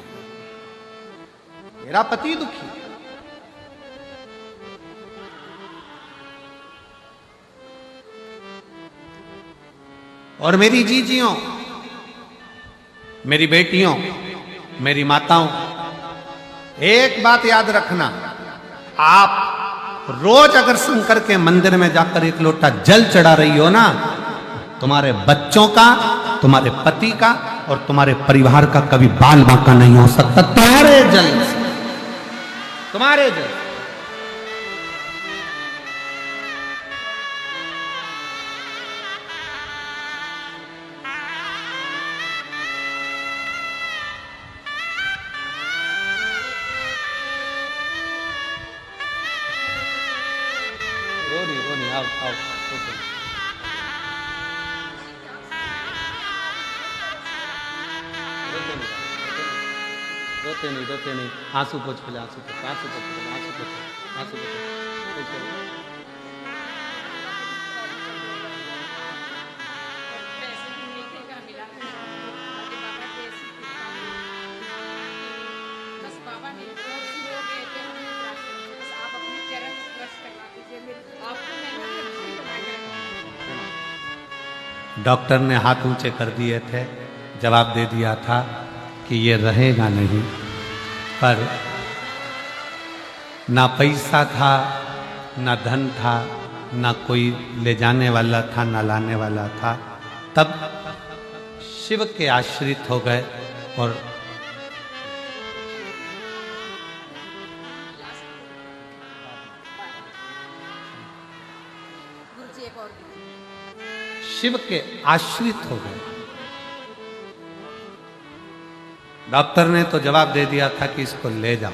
मेरा पति दुखी है। और मेरी जीजियों, मेरी बेटियों, मेरी माताओं, एक बात याद रखना, आप रोज अगर शंकर के मंदिर में जाकर एक लोटा जल चढ़ा रही हो ना, तुम्हारे बच्चों का, तुम्हारे पति का और तुम्हारे परिवार का कभी बाल बांका नहीं हो सकता तुम्हारे जल से, तुम्हारे जल। रोनी आओ आओ, रोते नहीं, आंसू पोंछ पहले, आंसू पोंछ, आंसू पोंछ पहले, आंसू पोंछ, आंसू पोंछ। पैसे भी मिलते का मिला आगे बाबा की ऐसी कृपा हुई। बस बाबा ने और शुरू हो गए थे बस आप अपने चरण स्पर्श करवा दीजिए मेरे आपको मेहनत करके बनाया। डॉक्टर ने हाथ ऊंचे कर दिए थे, जवाब दे दिया था कि ये रहेगा नहीं, पर ना पैसा था, ना धन था, ना कोई ले जाने वाला था, ना लाने वाला था। तब शिव के आश्रित हो गए और गुरुजी एक और शिव के आश्रित हो गए। डॉक्टर ने तो जवाब दे दिया था कि इसको ले जाओ,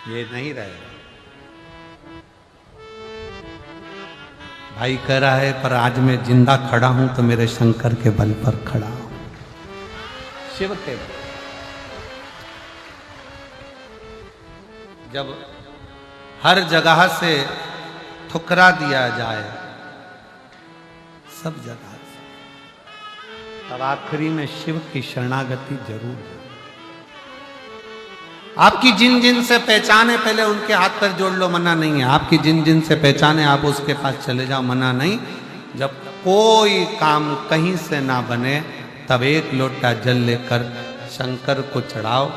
ये नहीं रहेगा। भाई कह रहा है पर आज मैं जिंदा खड़ा हूं तो मेरे शंकर के बल पर खड़ा हूं, शिव के बल। जब हर जगह से ठुकरा दिया जाए, सब जगह से, तब आखिरी में शिव की शरणागति जरूर है। आपकी जिन जिन से पहचाने पहले उनके हाथ पर जोड़ लो, मना नहीं है। आपकी जिन जिन से पहचाने आप उसके पास चले जाओ, मना नहीं। जब कोई काम कहीं से ना बने तब एक लोटा जल लेकर शंकर को चढ़ाओ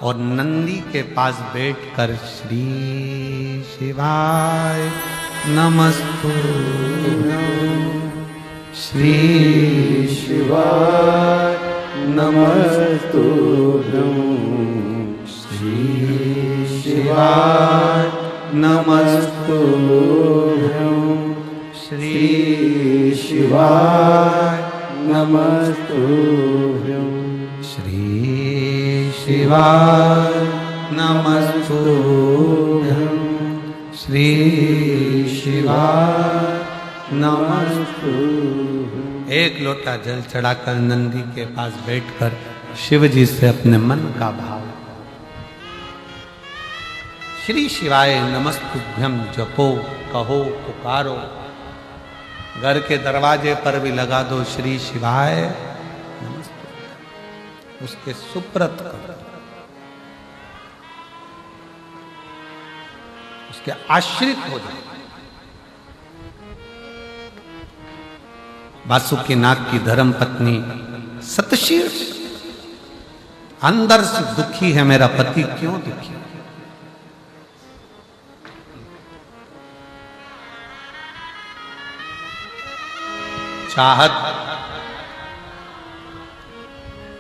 और नंदी के पास बैठकर श्री शिवाय नमस्तुभ्यं, श्री शिवाय नमस्तुभ्यं, श्री शिवाय नमस्तुभ्यं, श्री शिवाय नमस्तुभ्यं, श्री शिवाय नमस्तुभ्यं, श्री शिवाय नमस्तुभ्यं। एक लोटा जल चढ़ाकर नंदी के पास बैठकर शिव जी से अपने मन का भाव, श्री शिवाय नमस्तुभ्यं जपो, कहो, पुकारो। घर के दरवाजे पर भी लगा दो श्री शिवाय नमस्तुभ्यं, उसके सुप्रत करो, उसके आश्रित हो जाओ। वासुकीनाथ की धर्म पत्नी सतशीर्ष अंदर से दुखी है, मेरा पति क्यों दुखी है? चाहत,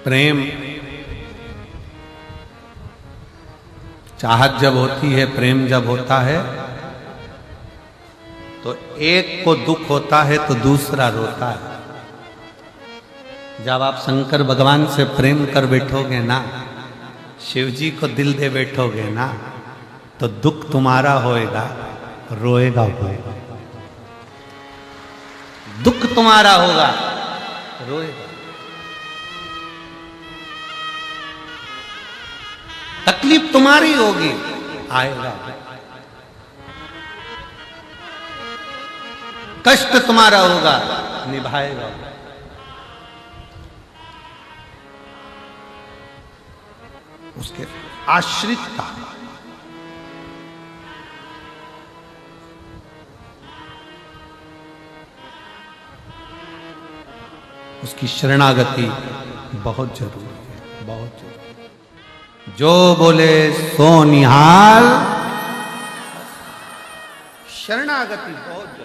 प्रेम, चाहत जब होती है, प्रेम जब होता है तो एक को दुख होता है तो दूसरा रोता है। जब आप शंकर भगवान से प्रेम कर बैठोगे ना, शिव जी को दिल दे बैठोगे ना, तो दुख तुम्हारा होएगा, रोएगा होएगा। दुख तुम्हारा होगा, रोएगा। तकलीफ तुम्हारी होगी, आएगा। कष्ट तुम्हारा होगा, निभाएगा। उसके आश्रितता, उसकी शरणागति बहुत जरूरी है, बहुत जरूरी। जो बोले सो निहाल, शरणागति बहुत जरूरी।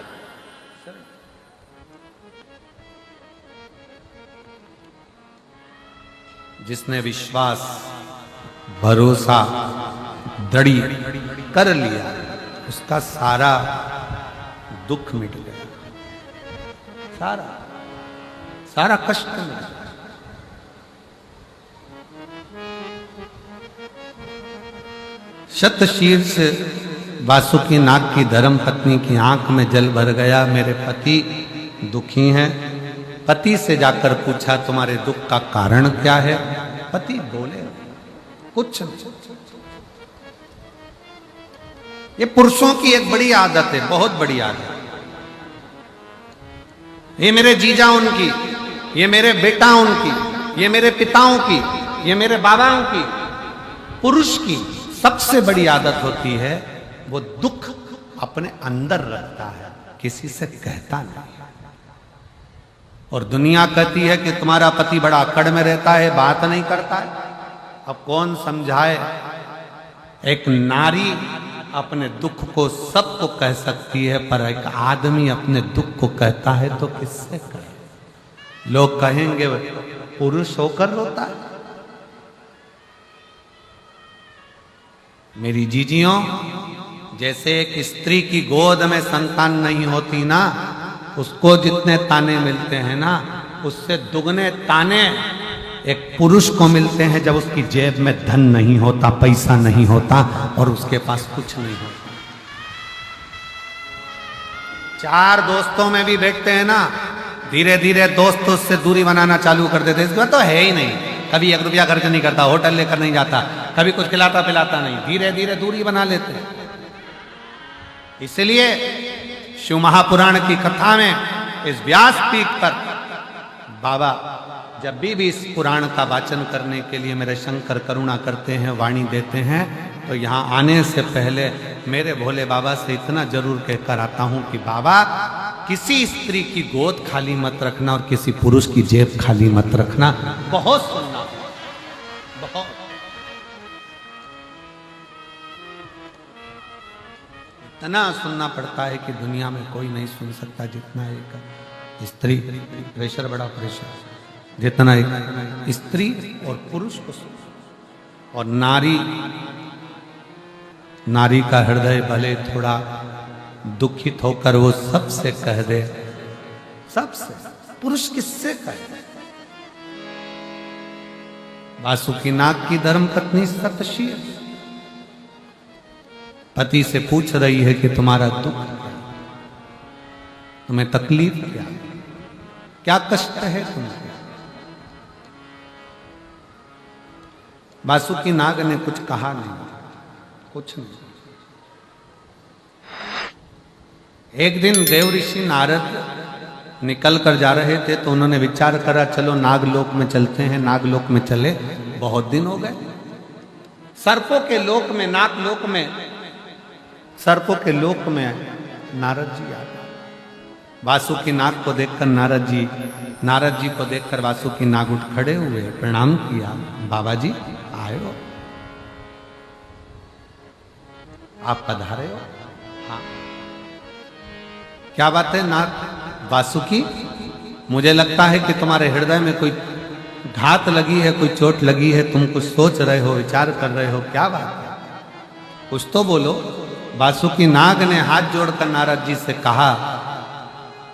जिसने विश्वास, भरोसा, दृढ़ कर लिया, उसका सारा दुख मिट गया, सारा कष्ट मिट गया। शतशीर्ष वासुकीनाथ की धर्म पत्नी की आंख में जल भर गया। मेरे पति दुखी हैं। पति से जाकर पूछा तुम्हारे दुख का कारण क्या है? पति बोले कुछ नहीं। ये पुरुषों की एक बड़ी आदत है, बहुत बड़ी आदत। ये मेरे जीजा उनकी, ये मेरे बेटा उनकी, ये मेरे पिताओं की, ये मेरे बाबाओं की, पुरुष की सबसे बड़ी आदत होती है वो दुख अपने अंदर रखता है, किसी से कहता नहीं। और दुनिया कहती है कि तुम्हारा पति बड़ा अकड़ में रहता है, बात नहीं करता है। अब कौन समझाए? एक नारी अपने दुख को सबको कह सकती है, पर एक आदमी अपने दुख को कहता है तो किससे कहे? लोग कहेंगे पुरुष होकर रोता है। मेरी जीजियों, जैसे एक स्त्री की गोद में संतान नहीं होती ना, उसको जितने ताने मिलते हैं ना, उससे दुगने ताने एक पुरुष को मिलते हैं जब उसकी जेब में धन नहीं होता, पैसा नहीं होता और उसके पास कुछ नहीं होता। चार दोस्तों में भी बैठते हैं ना, धीरे धीरे दोस्त उससे दूरी बनाना चालू कर देते, इसके बाद तो है ही नहीं, कभी 1 रुपया खर्च नहीं करता, होटल लेकर नहीं जाता, कभी कुछ खिलाता पिलाता नहीं, धीरे धीरे दूरी बना लेते हैं। इसलिए शिव महापुराण की कथा में इस व्यासपीठ पर बाबा जब भी इस पुराण का वाचन करने के लिए मेरे शंकर करुणा करते हैं, वाणी देते हैं, तो यहाँ आने से पहले मेरे भोले बाबा से इतना जरूर कहकर आता हूँ कि बाबा, किसी स्त्री की गोद खाली मत रखना और किसी पुरुष की जेब खाली मत रखना। बहुत सुनना, बहुत। इतना सुनना पड़ता है कि दुनिया में कोई नहीं सुन सकता जितना एक स्त्री। प्रेशर, बड़ा प्रेशर, जितना एक स्त्री और पुरुष को सुन। और नारी का हृदय भले थोड़ा दुखित होकर वो सबसे कह दे, सबसे, पुरुष किससे कहे? वासुकीनाग की धर्मपत्नी सतशील पति से पूछ रही है कि तुम्हारा दुख है, तुम्हें तकलीफ क्या, क्या कष्ट है तुमको? वासुकीनाग ने कुछ कहा नहीं, कुछ नहीं। एक दिन देव ऋषि नारद निकल कर जा रहे थे तो उन्होंने विचार करा, चलो नागलोक में चलते हैं। नागलोक में चले, बहुत दिन हो गए। सर्पों के लोक में, नागलोक में, सर्पों के लोक में नारद जी आ गए। वासुकीनाग को देखकर नारद जी को देखकर वासुकीनाग उठ खड़े हुए, प्रणाम किया। बाबा जी आए हो, आप पधारे हो? हाँ, क्या बात है नाग वासुकी? मुझे लगता है कि तुम्हारे हृदय में कोई घात लगी है, कोई चोट लगी है, तुम कुछ सोच रहे हो, विचार कर रहे हो, क्या बात है? कुछ तो बोलो। वासुकीनाग ने हाथ जोड़कर नारद जी से कहा,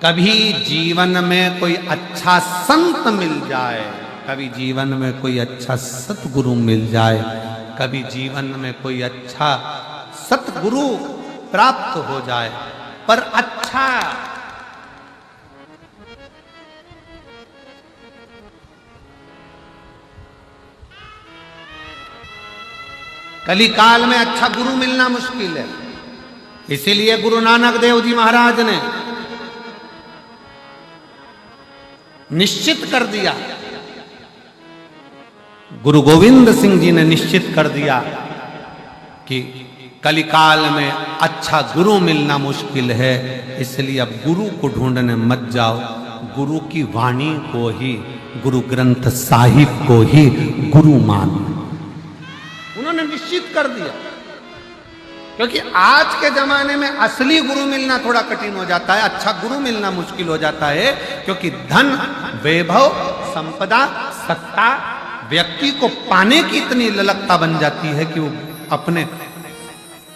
कभी जीवन में कोई अच्छा संत मिल जाए, कभी जीवन में कोई अच्छा सतगुरु मिल जाए, कभी जीवन में कोई अच्छा सतगुरु प्राप्त हो जाए, पर अच्छा कलिकाल में अच्छा गुरु मिलना मुश्किल है। इसीलिए गुरु नानक देव जी महाराज ने निश्चित कर दिया, गुरु गोविंद सिंह जी ने निश्चित कर दिया कि कलिकाल में अच्छा गुरु मिलना मुश्किल है, इसलिए अब गुरु को ढूंढने मत जाओ, गुरु की वाणी को ही, गुरु ग्रंथ साहिब को ही गुरु मानो। उन्होंने निश्चित कर दिया, क्योंकि आज के जमाने में असली गुरु मिलना थोड़ा कठिन हो जाता है, अच्छा गुरु मिलना मुश्किल हो जाता है, क्योंकि धन, वैभव, संपदा, सत्ता व्यक्ति को पाने की इतनी ललकता बन जाती है कि वो अपने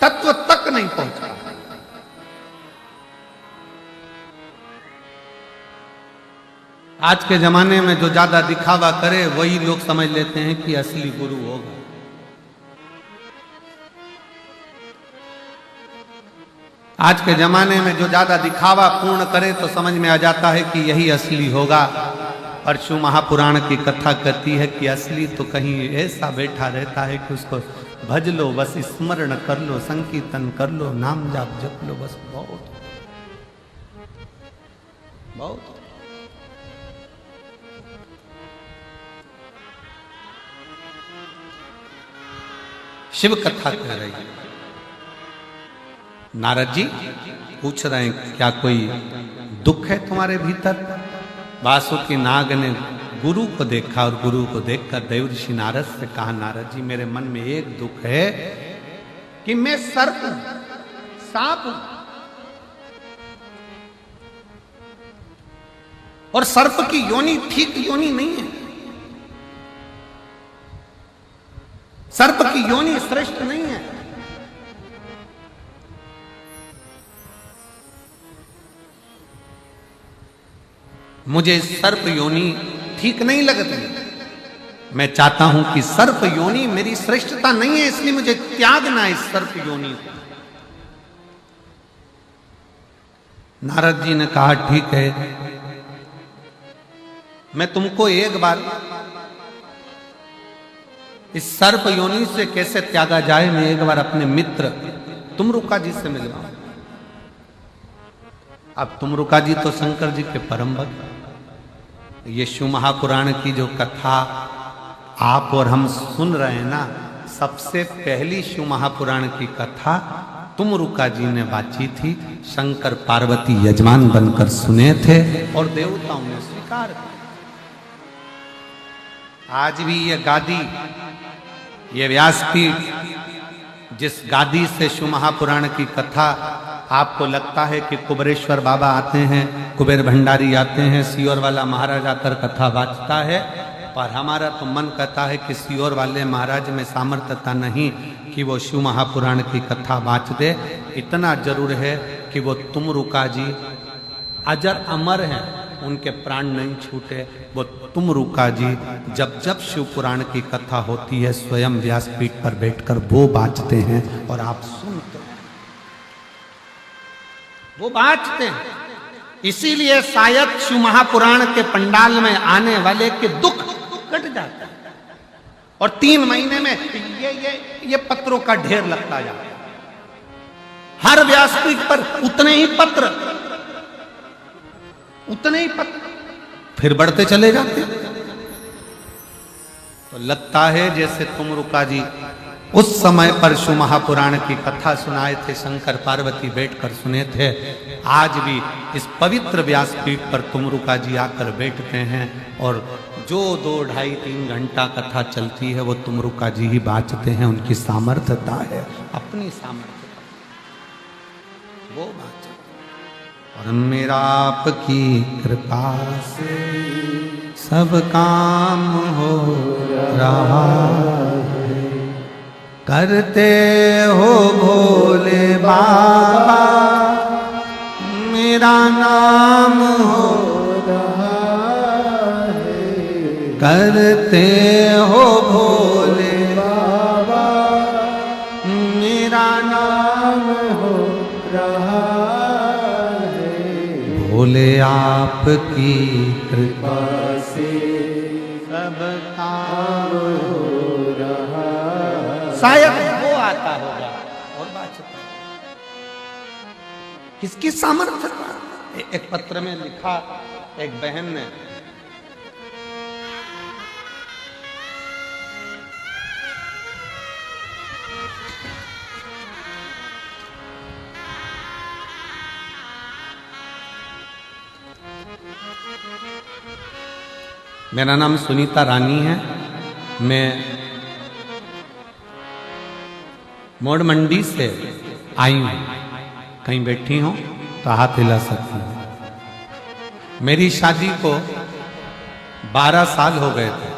तत्व तक नहीं पहुंचा। आज के जमाने में जो ज्यादा दिखावा करे वही लोग समझ लेते हैं कि असली गुरु होगा। आज के जमाने में जो ज्यादा दिखावा पूर्ण करे तो समझ में आ जाता है कि यही असली होगा। परशु महापुराण की कथा कहती है कि असली तो कहीं ऐसा बैठा रहता है कि उसको भज लो, बस स्मरण कर लो, संकीर्तन कर लो, नाम जाप जप लो, बस बहुत बहुत। शिव कथा कह रही है। नारद जी पूछ रहे हैं क्या कोई दुख है तुम्हारे भीतर? वासुकी नाग ने गुरु को देखा और गुरु को देखकर देवर्षि नारद से कहा, नारद जी मेरे मन में एक दुख है कि मैं सर्प हूं, सांप हूं, और सर्प की योनि ठीक योनि नहीं है, सर्प की योनि श्रेष्ठ नहीं है। मुझे सर्प योनि ठीक नहीं लगती। मैं चाहता हूं कि सर्प योनि मेरी श्रेष्ठता नहीं है, इसलिए मुझे त्यागना है इस सर्प योनि को। नारद जी ने कहा ठीक है, मैं तुमको एक बार इस सर्प योनि से कैसे त्यागा जाए, मैं एक बार अपने मित्र तुमरुका जी से मिलवाऊं। अब तुमरुका जी तो शंकर जी के परम भक्त। ये शिव महापुराण की जो कथा आप और हम सुन रहे हैं ना, सबसे पहली शिव महापुराण की कथा तुमरुका जी ने बाची थी। शंकर पार्वती यजमान बनकर सुने थे और देवताओं ने स्वीकार किया। आज भी ये गादी, ये व्यासपीठ, जिस गादी से शिव महापुराण की कथा, आपको लगता है कि कुबेरेश्वर बाबा आते हैं, कुबेर भंडारी आते हैं, सियोर वाला महाराज आकर कथा बाँचता है, पर हमारा तो मन कहता है कि सियोर वाले महाराज में सामर्थ्यता नहीं कि वो शिव महापुराण की कथा बाँच दे। इतना जरूर है कि वो तुमरुका जी अजर अमर हैं, उनके प्राण नहीं छूटे। वो तुमरुका जी जब जब शिव पुराण की कथा होती है स्वयं व्यासपीठ पर बैठकर वो बाँचते हैं और आप सुनते हैं, वो बाँचते हैं। इसीलिए शायद शिव महापुराण के पंडाल में आने वाले के दुख कट जाता है और 3 महीने में ये पत्रों का ढेर लगता जाता है। हर व्यासपीठ पर उतने ही पत्र, उतने ही पत्र, फिर बढ़ते चले जाते। तो लगता है जैसे तुमरुका जी उस समय पर शिव महापुराण की कथा सुनाए थे, शंकर पार्वती बैठकर सुने थे। आज भी इस पवित्र व्यासपीठ पर तुमरुका जी आकर बैठते हैं और जो 2, 2.5, 3 घंटा कथा चलती है वो तुमरुका जी ही बाँचते हैं। उनकी सामर्थ्यता है, अपनी सामर्थ्यता, वो बाँचते। और मेरा आपकी कृपा से सब काम हो रहा है, करते हो भोले बाबा, मेरा नाम हो रहा है, करते हो भोले बाबा, मेरा नाम हो रहा है। भोले आपकी कृपा से सब काम हो रहा, शायद वो आता होगा और बात किसकी सामर्थ्य। एक पत्र में लिखा एक बहन ने, मेरा नाम सुनीता रानी है, मैं मोड़ मंडी से आई हूँ। कहीं बैठी हूँ तो हाथ हिला सकती हूँ। मेरी शादी को 12 साल हो गए थे,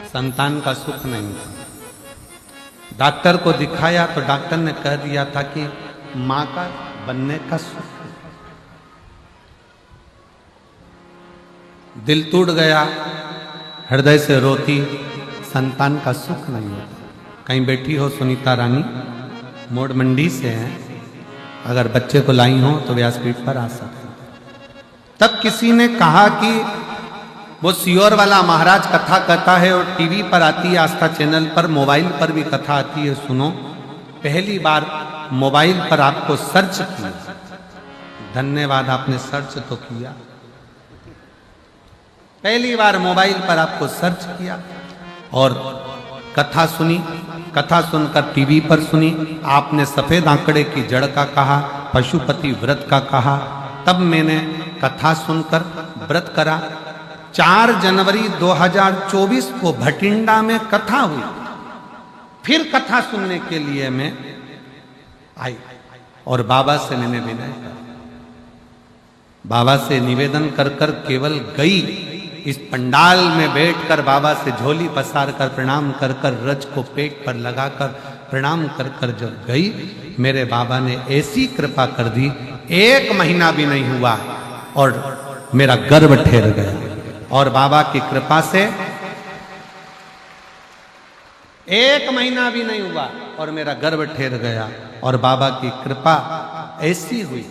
संतान का सुख नहीं था। डॉक्टर को दिखाया तो डॉक्टर ने कह दिया था कि माँ का बनने का सुख। दिल टूट गया, हृदय से रोती, संतान का सुख नहीं होता। कहीं बैठी हो सुनीता रानी, मोड़ मंडी से हैं, अगर बच्चे को लाई हो तो व्यासपीठ पर आ सकते। तब किसी ने कहा कि वो सियोर वाला महाराज कथा कहता है और टीवी पर आती है, आस्था चैनल पर, मोबाइल पर भी कथा आती है। सुनो, पहली बार मोबाइल पर आपको सर्च किया, धन्यवाद आपने सर्च तो किया, पहली बार मोबाइल पर आपको सर्च किया और कथा सुनी। कथा सुनकर टीवी पर सुनी, आपने सफेद आंकड़े की जड़ का कहा, पशुपति व्रत का कहा। तब मैंने कथा सुनकर व्रत करा। 4 जनवरी 2024 को भटिंडा में कथा हुई। फिर कथा सुनने के लिए मैं आई और बाबा से मैंने विनय किया, बाबा से निवेदन कर कर केवल गई, इस पंडाल में बैठकर बाबा से झोली पसार कर प्रणाम कर कर रज को पेट पर लगाकर प्रणाम कर कर जब गई, मेरे बाबा ने ऐसी कृपा कर दी, 1 महीना भी नहीं हुआ और मेरा गर्भ ठहर गया। और बाबा की कृपा से 1 महीना भी नहीं हुआ और मेरा गर्भ ठहर गया। और बाबा की कृपा ऐसी हुई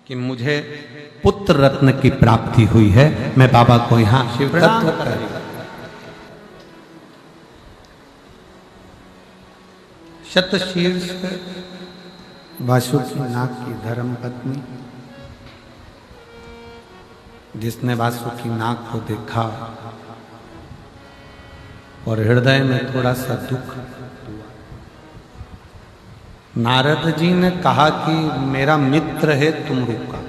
कि मुझे पुत्र रत्न की प्राप्ति हुई है। मैं बाबा को यहां शिव तत्व कर शतशीर्ष वासुकी नाग की धर्म पत्नी, जिसने वासुकी नाग को देखा और हृदय में थोड़ा सा दुख, नारद जी ने कहा कि मेरा मित्र है तुमरुका,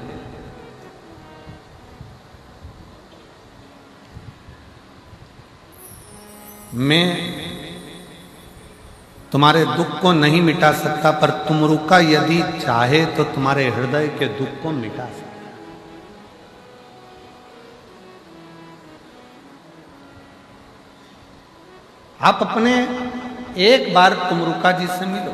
मैं तुम्हारे दुख को नहीं मिटा सकता, पर तुमरुका यदि चाहे तो तुम्हारे हृदय के दुख को मिटा सकता। आप अपने एक बार तुमरुका जी से मिलो,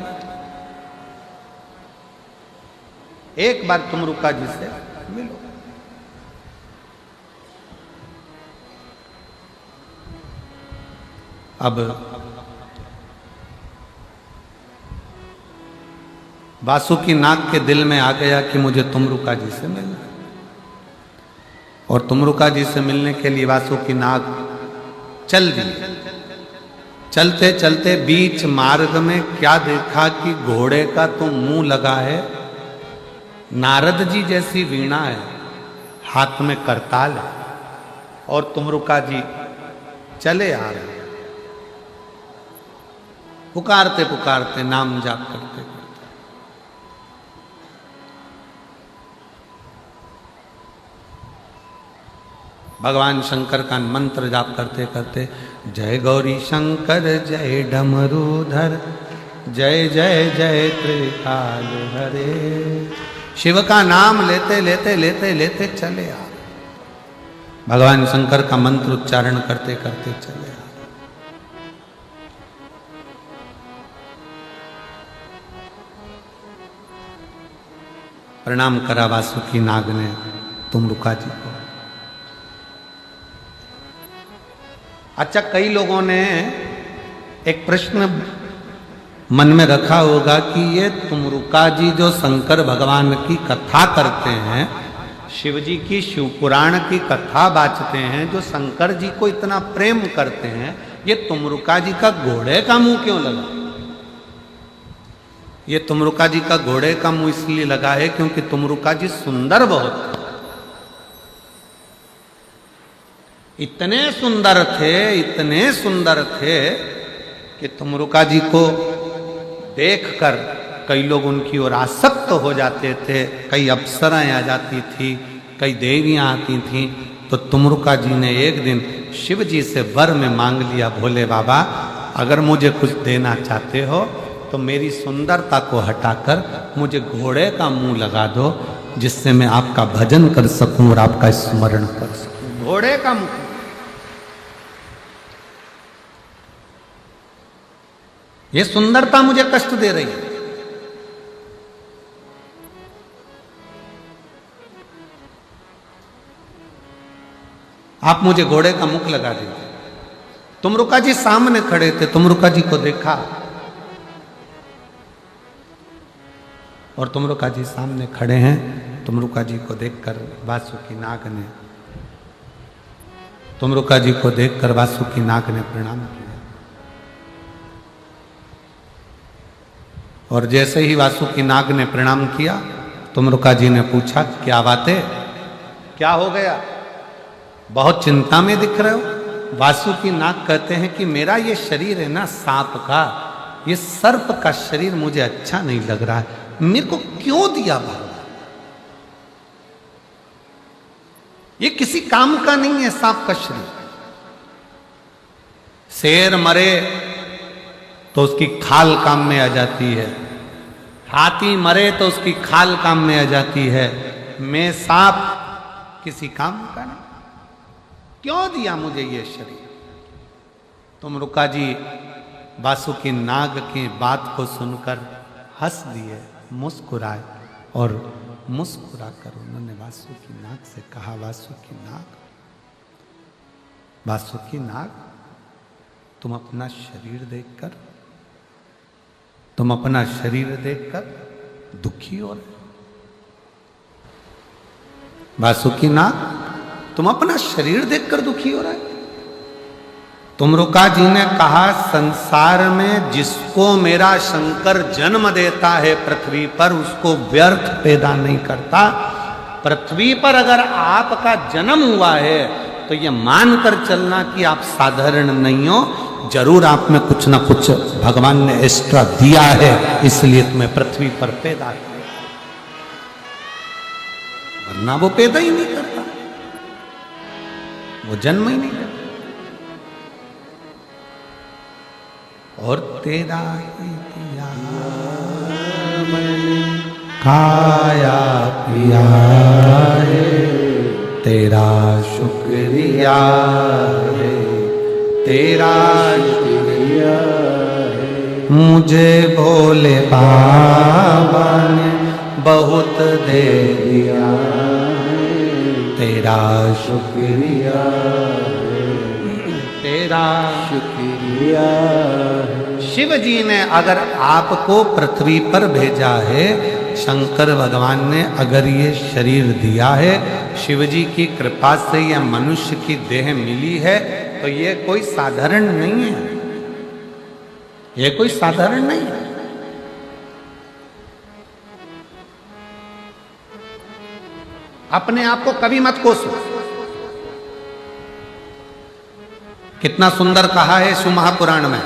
एक बार तुमरुका जी से मिलो। अब वासुकी नाग के दिल में आ गया कि मुझे तुमरुका जी से मिलना है। और तुमरुका जी से मिलने के लिए वासुकी नाग चल दिए। चलते चलते बीच मार्ग में क्या देखा कि घोड़े का तो मुंह लगा है, नारद जी जैसी वीणा है, हाथ में करताल है और तुमरुका जी चले आ रहे हैं, पुकारते पुकारते, नाम जाप करते करते। भगवान शंकर का मंत्र जाप करते करते, जय गौरी शंकर जय डमरूधर जय जय जय त्रिकाल हरे, शिव का नाम लेते लेते लेते लेते चले आ। भगवान शंकर का मंत्र उच्चारण करते करते चले आ। प्रणाम करा वासुकी नाग ने तुमरुका जी को। अच्छा, कई लोगों ने एक प्रश्न मन में रखा होगा कि ये तुमरुका जी जो शंकर भगवान की कथा करते हैं, शिव जी की शिव पुराण की कथा बाँचते हैं, जो शंकर जी को इतना प्रेम करते हैं, ये तुमरुका जी का घोड़े का मुंह क्यों लगा? ये तुमरुका जी का घोड़े का मुंह इसलिए लगा है क्योंकि तुमरुका जी सुंदर बहुत थे। इतने सुंदर थे, इतने सुंदर थे कि तुमरुका जी को देखकर कई लोग उनकी ओर आसक्त हो जाते थे। कई अप्सराएं आ जाती थी, कई देवियां आती थीं। तो तुमरुका जी ने एक दिन शिव जी से वर में मांग लिया, भोले बाबा अगर मुझे कुछ देना चाहते हो तो मेरी सुंदरता को हटाकर मुझे घोड़े का मुंह लगा दो, जिससे मैं आपका भजन कर सकूं और आपका स्मरण कर सकूं। घोड़े का मुंह, ये सुंदरता मुझे कष्ट दे रही है। आप मुझे घोड़े का मुख लगा दीजिए। तुमरुका जी सामने खड़े थे, तुमरुका जी को देखा और तुमरुका जी सामने खड़े हैं। तुमरुका जी को देखकर वासुकी नाग ने तुमरुका जी को देखकर वासुकी नाग ने प्रणाम किया। और जैसे ही वासुकी नाग ने प्रणाम किया, तुमरुका जी ने पूछा, क्या बात है, क्या हो गया, बहुत चिंता में दिख रहे हो। वासुकी नाग कहते हैं कि मेरा ये शरीर है ना सांप का, ये सर्प का शरीर मुझे अच्छा नहीं लग रहा है, मेरे को क्यों दिया भगवान, ये किसी काम का नहीं है सांप का शरीर। शेर मरे तो उसकी खाल काम में आ जाती है, हाथी मरे तो उसकी खाल काम में आ जाती है, मैं सांप किसी काम का नहीं, क्यों दिया मुझे ये शरीर। तुमरुका जी वासुकी नाग की बात को सुनकर हंस दिए, मुस्कुराए, और मुस्कुरा कर उन्होंने वासुकी नाग से कहा, वासुकी नाग, तुम अपना शरीर देखकर दुखी हो रहे। वासुकी नाग, तुम अपना शरीर देखकर दुखी हो रहे। तुमरुका जी ने कहा, संसार में जिसको मेरा शंकर जन्म देता है पृथ्वी पर, उसको व्यर्थ पैदा नहीं करता। पृथ्वी पर अगर आपका जन्म हुआ है तो ये मानकर चलना कि आप साधारण नहीं हो, जरूर आप में कुछ ना कुछ भगवान ने एक्स्ट्रा दिया है, इसलिए तुम्हें पृथ्वी पर पैदा किया, वरना वो पैदा ही नहीं करता, वो जन्म ही नहीं करता। और तेरा ही पिया मैंने खाया पिया है, तेरा शुक्रिया है, तेरा शुक्रिया है, मुझे भोले बाबा ने बहुत दे दिया है, तेरा शुक्रिया है, तेरा शुक्रिया है। शिव जी ने अगर आपको पृथ्वी पर भेजा है, शंकर भगवान ने अगर ये शरीर दिया है, शिव जी की कृपा से यह मनुष्य की देह मिली है, तो ये कोई साधारण नहीं है, ये कोई साधारण नहीं है। अपने आप को कभी मत कोसो। कितना सुंदर कहा है शिव महापुराण में,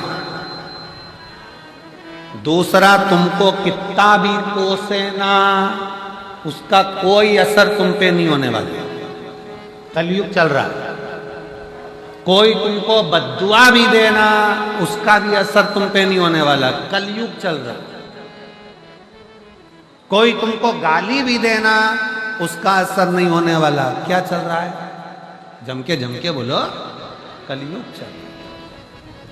दूसरा तुमको कितना भी कोसे ना, उसका कोई असर तुम पे नहीं होने वाला। कलयुग चल रहा है, कोई तुमको बद्दुआ भी देना, उसका भी असर तुम पे नहीं होने वाला, कलयुग चल रहा है। कोई तुमको गाली भी देना, उसका असर नहीं होने वाला। क्या चल रहा है, जम के बोलो, कलयुग चल रहा है।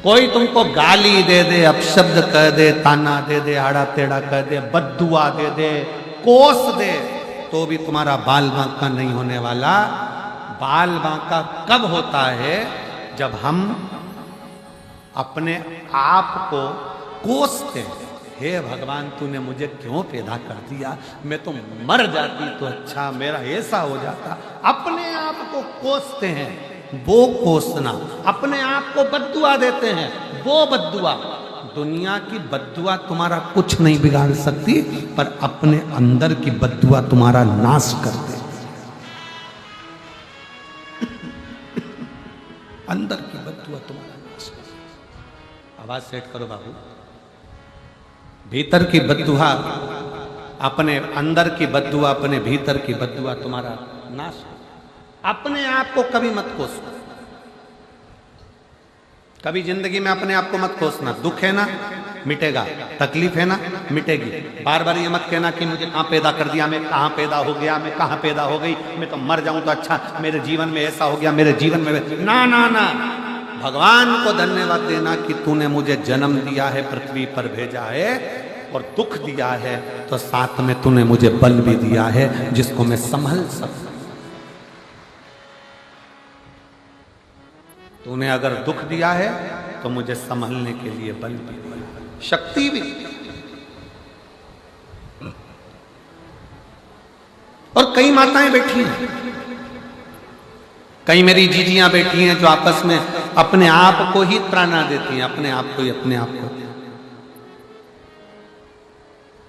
कोई तुमको गाली दे दे, अपशब्द कह दे, ताना दे दे, आड़ा टेढ़ा कह दे, बद्दुआ दे दे, कोस दे, तो भी तुम्हारा बाल बांका नहीं होने वाला। बाल बांका कब होता है, जब हम अपने आप को कोसते हैं, हे भगवान तूने मुझे क्यों पैदा कर दिया, मैं तो मर जाती तो अच्छा, मेरा ऐसा हो जाता। अपने आप को कोसते हैं, वो कोसना। अपने आप को बद्दुआ देते हैं, वो बद्दुआ। दुनिया की बद्दुआ तुम्हारा कुछ नहीं बिगाड़ सकती, पर अपने अंदर की बद्दुआ तुम्हारा नाश कर दे। अंदर की बद्दुआ तुम्हारा नाश कर दे। आवाज सेट करो बाबू। भीतर की बद्दुआ, अपने अंदर की बद्दुआ, अपने भीतर की बद्दुआ तुम्हारा नाश। अपने आप को कभी मत कोसो, कभी जिंदगी में अपने आप को मत कोसना। दुख है ना, मिटेगा। तकलीफ है ना, मिटेगी। बार बार ये मत कहना कि मुझे कहाँ पैदा कर दिया, मैं कहाँ पैदा हो गया, मैं कहाँ पैदा हो गई, मैं तो मर जाऊं तो अच्छा, मेरे जीवन में ऐसा हो गया, मेरे जीवन में ना ना ना। भगवान को धन्यवाद देना कि तूने मुझे जन्म दिया है, पृथ्वी पर भेजा है और दुख दिया है, तो साथ में तूने मुझे बल भी दिया है जिसको मैं संभल सकूं। तूने अगर दुख दिया है तो मुझे संभलने के लिए बल भी, शक्ति भी। और कई माताएं बैठी हैं, कई मेरी जीजियां बैठी हैं जो आपस में अपने आप को ही त्राना देती हैं, अपने आप को ही, अपने आप को।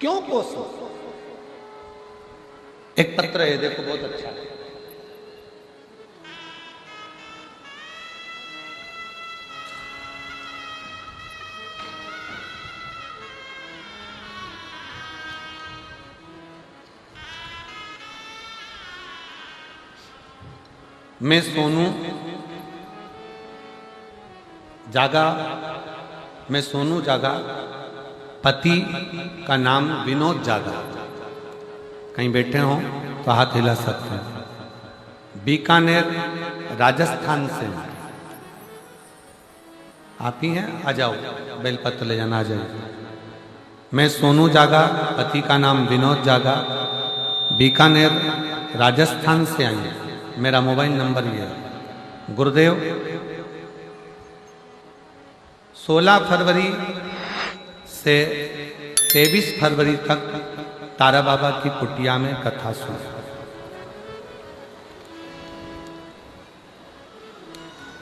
क्यों कोसो? एक पत्र है, देखो बहुत अच्छा है। मैं सोनू जागा, मैं सोनू जागा, पति का नाम विनोद जागा। कहीं बैठे हो तो हाथ हिला सकते हैं। बीकानेर राजस्थान से आप ही हैं, आ जाओ, बेलपत्र ले जाना, आ जाइए। मैं सोनू जागा, पति का नाम विनोद जागा, बीकानेर राजस्थान से आई हूं। मेरा मोबाइल नंबर ये है। गुरुदेव, 16 फरवरी से 23 फरवरी तक तारा बाबा की कुटिया में कथा सुन।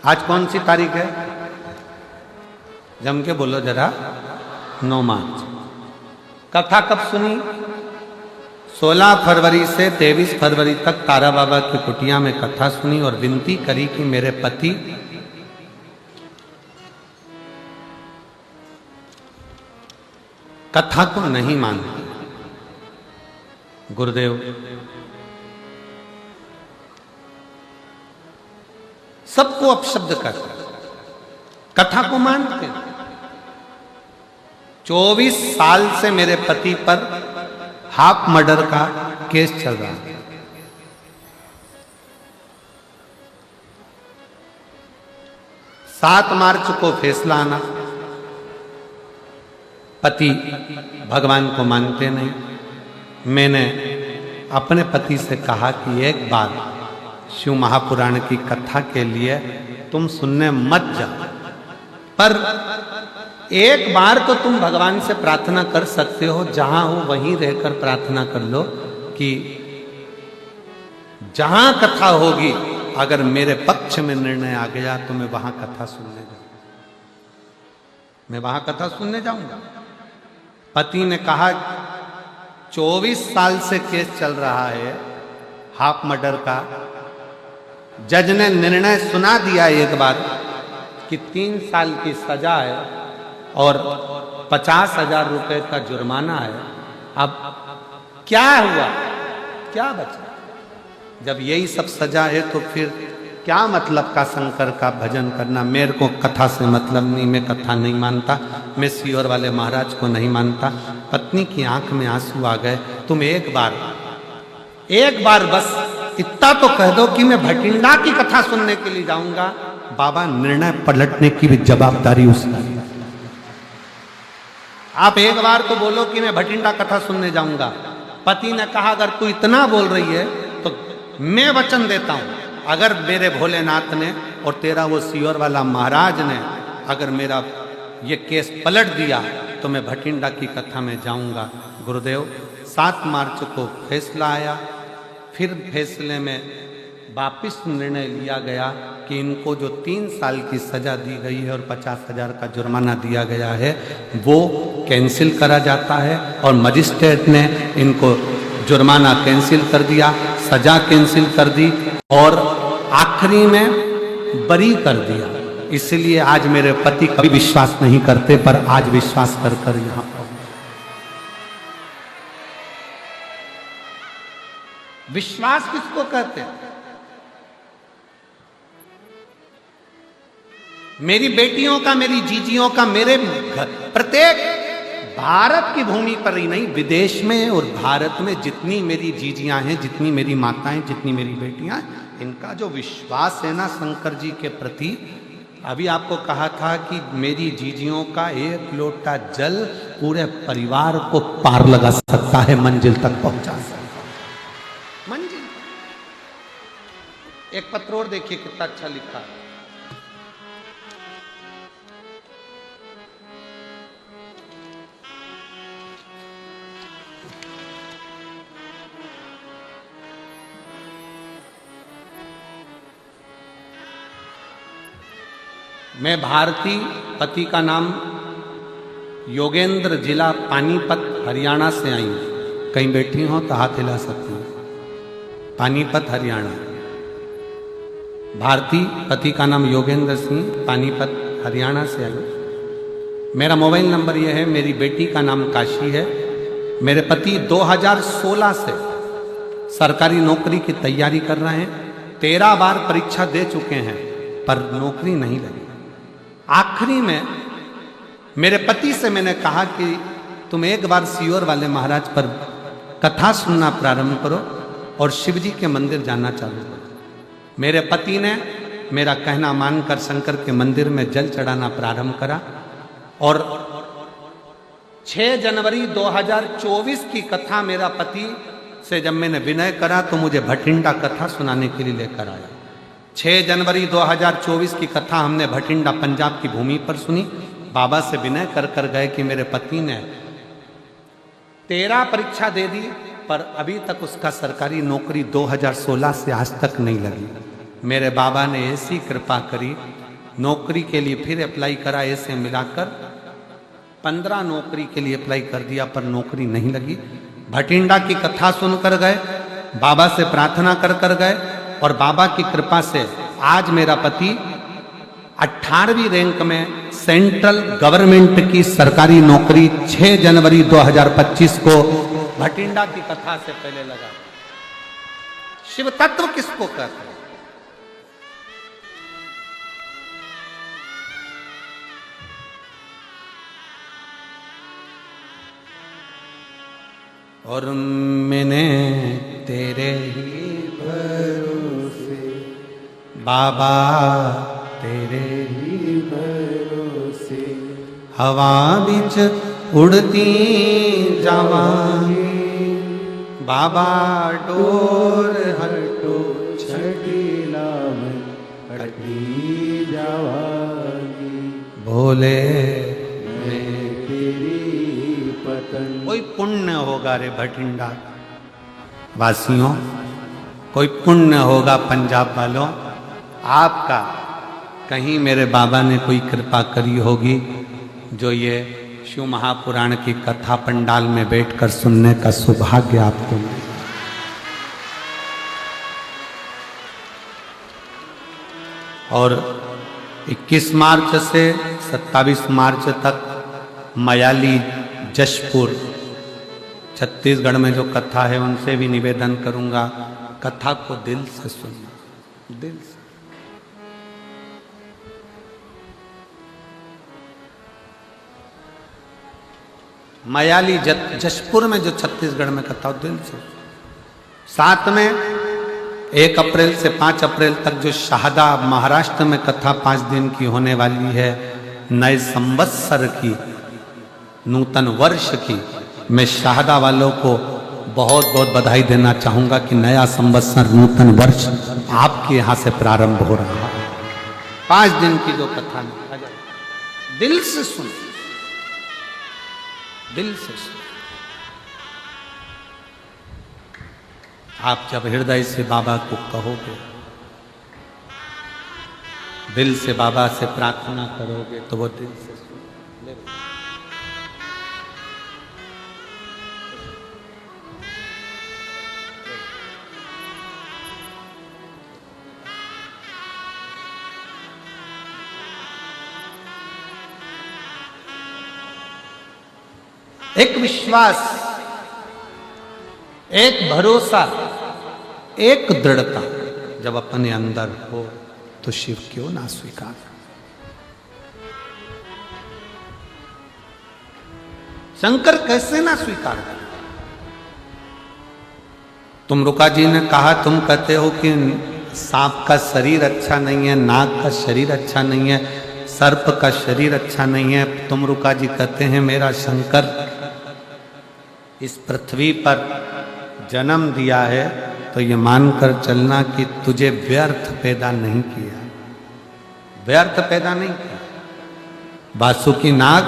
आज कौन सी तारीख है? जम के बोलो जरा। 9 मार्च। कथा कब सुनी? 16 फरवरी से 23 फरवरी तक तारा बाबा की कुटिया में कथा सुनी और विनती करी कि मेरे पति कथा को नहीं मानते। गुरुदेव, सबको अपशब्द कर, कथा को मानते। 24 साल से मेरे पति पर हाफ मर्डर का केस चल रहा है। 7 मार्च को फैसला आना। पति भगवान को मानते नहीं। मैंने अपने पति से कहा कि एक बार शिव महापुराण की कथा के लिए तुम सुनने मत जाओ, पर एक बार तो तुम भगवान से प्रार्थना कर सकते हो, जहां हो वहीं रहकर प्रार्थना कर लो कि जहां कथा होगी अगर मेरे पक्ष में निर्णय आ गया तो मैं वहां कथा सुनने जाऊंगा, मैं वहां कथा सुनने जाऊंगा। पति ने कहा 24 साल से केस चल रहा है हाफ मर्डर का। जज ने निर्णय सुना दिया एक बार कि 3 साल की सजा है और 50,000 रुपए का जुर्माना है। अब क्या हुआ, क्या बचा? जब यही सब सजा है तो फिर क्या मतलब का शंकर का भजन करना? मेरे को कथा से मतलब नहीं, मैं कथा नहीं मानता, मैं सीहोर वाले महाराज को नहीं मानता। पत्नी की आंख में आंसू आ गए। तुम एक बार बस इतना तो कह दो कि मैं भटिंडा की कथा सुनने के लिए जाऊंगा। बाबा, निर्णय पलटने की भी जवाबदारी उसकी। आप एक बार तो बोलो कि मैं भटिंडा कथा सुनने जाऊंगा। पति ने कहा अगर तू इतना बोल रही है तो मैं वचन देता हूं, अगर मेरे भोलेनाथ ने और तेरा वो सीहोर वाला महाराज ने अगर मेरा ये केस पलट दिया तो मैं भटिंडा की कथा में जाऊंगा। गुरुदेव, 7 मार्च को फैसला आया। फिर फैसले में वापिस निर्णय लिया गया कि इनको जो 3 साल की सजा दी गई है और 50,000 का जुर्माना दिया गया है वो कैंसिल करा जाता है। और मजिस्ट्रेट ने इनको जुर्माना कैंसिल कर दिया, सजा कैंसिल कर दी और आखिरी में बरी कर दिया। इसलिए आज मेरे पति कभी विश्वास नहीं करते, पर आज विश्वास कर कर यहां पर। विश्वास किसको कहते हैं? मेरी बेटियों का, मेरी जीजियों का, मेरे प्रत्येक भारत की भूमि पर ही नहीं, विदेश में और भारत में जितनी मेरी जीजियां हैं, जितनी मेरी माताएं, जितनी मेरी बेटियां, इनका जो विश्वास है ना शंकर जी के प्रति। अभी आपको कहा था कि मेरी जीजियों का 1 लोटा जल पूरे परिवार को पार लगा सकता है, मंजिल तक पहुंचा सकता है। मंजिल। एक पत्र और देखिए कितना अच्छा लिखा है। मैं भारती, पति का नाम योगेंद्र, जिला पानीपत, हरियाणा से आई हूँ। कहीं बैठी हो तो हाथ हिला सकती हूँ। पानीपत, हरियाणा। भारती, पति का नाम योगेंद्र सिंह, पानीपत, हरियाणा से आई हूँ। मेरा मोबाइल नंबर यह है। मेरी बेटी का नाम काशी है। मेरे पति 2016 से सरकारी नौकरी की तैयारी कर रहे हैं। 13 बार परीक्षा दे चुके हैं पर नौकरी नहीं लगी। आखिरी में मेरे पति से मैंने कहा कि तुम एक बार सीहोर वाले महाराज पर कथा सुनना प्रारंभ करो और शिव जी के मंदिर जाना चालू करो। मेरे पति ने मेरा कहना मानकर शंकर के मंदिर में जल चढ़ाना प्रारंभ करा और 6 जनवरी 2024 की कथा मेरा पति से जब मैंने विनय करा तो मुझे भटिंडा कथा सुनाने के लिए लेकर आया। 6 जनवरी 2024 की कथा हमने भटिंडा, पंजाब की भूमि पर सुनी। बाबा से विनय कर कर गए कि मेरे पति ने 13 परीक्षा दे दी पर अभी तक उसका सरकारी नौकरी 2016 से आज तक नहीं लगी। मेरे बाबा ने ऐसी कृपा करी, नौकरी के लिए फिर अप्लाई करा। ऐसे मिलाकर 15 नौकरी के लिए अप्लाई कर दिया पर नौकरी नहीं लगी। भटिंडा की कथा सुनकर गए, बाबा से प्रार्थना कर कर गए और बाबा की कृपा से आज मेरा पति 18वीं रैंक में सेंट्रल गवर्नमेंट की सरकारी नौकरी 6 जनवरी 2025 को भटिंडा की कथा से पहले लगा। शिव तत्व किसको कहते हैं? और मैंने तेरे ही भरोसे बाबा, तेरे ही भरोसे हवा बिच उड़ती जावांगी बाबा, डोर हटो छठीला में कटी जावागी, भोले मैं तेरी पतंग। कोई पुण्य होगा रे भटिंडा वासियों, कोई पुण्य होगा पंजाब वालों आपका। कहीं मेरे बाबा ने कोई कृपा करी होगी जो ये शिव महापुराण की कथा पंडाल में बैठकर सुनने का सौभाग्य आपको मिले। और 21 मार्च से 27 मार्च तक मयाली, जशपुर, छत्तीसगढ़ में जो कथा है उनसे भी निवेदन करूंगा, कथा को दिल से सुनना, दिल से। मयाली, जशपुर में जो छत्तीसगढ़ में कथा, दिल से। साथ में 1 अप्रैल से 5 अप्रैल तक जो शाहदा महाराष्ट्र में कथा 5 दिन की होने वाली है, नए संवत्सर की, नूतन वर्ष की, मैं शाहदा वालों को बहुत बहुत बधाई देना चाहूंगा कि नया संवत्सर, नूतन वर्ष आपके यहां से प्रारंभ हो रहा है। 5 दिन की जो कथा है, दिल से सुन, दिल से सुन। आप जब हृदय से बाबा को कहोगे, दिल से बाबा से प्रार्थना करोगे तो वो दिल से सुन। एक विश्वास, एक भरोसा, एक दृढ़ता जब अपने अंदर हो तो शिव क्यों ना स्वीकार। शंकर कैसे ना स्वीकार कर। तुमरुका जी ने कहा, तुम कहते हो कि सांप का शरीर अच्छा नहीं है, नाग का शरीर अच्छा नहीं है, सर्प का शरीर अच्छा नहीं है। तुमरुका जी कहते हैं मेरा शंकर इस पृथ्वी पर जन्म दिया है तो ये मानकर चलना कि तुझे व्यर्थ पैदा नहीं किया, व्यर्थ पैदा नहीं किया। वासुकी नाग,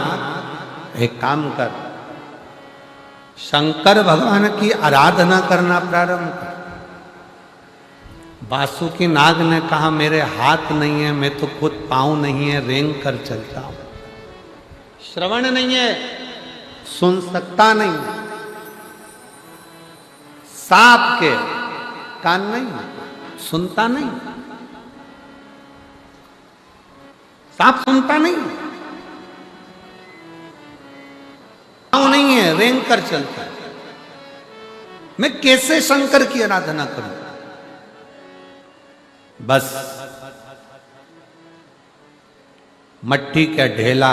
एक काम कर, शंकर भगवान की आराधना करना प्रारंभ कर। वासुकी नाग ने कहा मेरे हाथ नहीं है, मैं तो खुद पांव नहीं है, रेंग कर चलता हूं। श्रवण नहीं है, सुन सकता नहीं, सांप के कान नहीं, सुनता नहीं, सांप सुनता नहीं, पांव नहीं है, रेंग कर चलता है। मैं कैसे शंकर की आराधना करूं? बस मट्टी का ढेला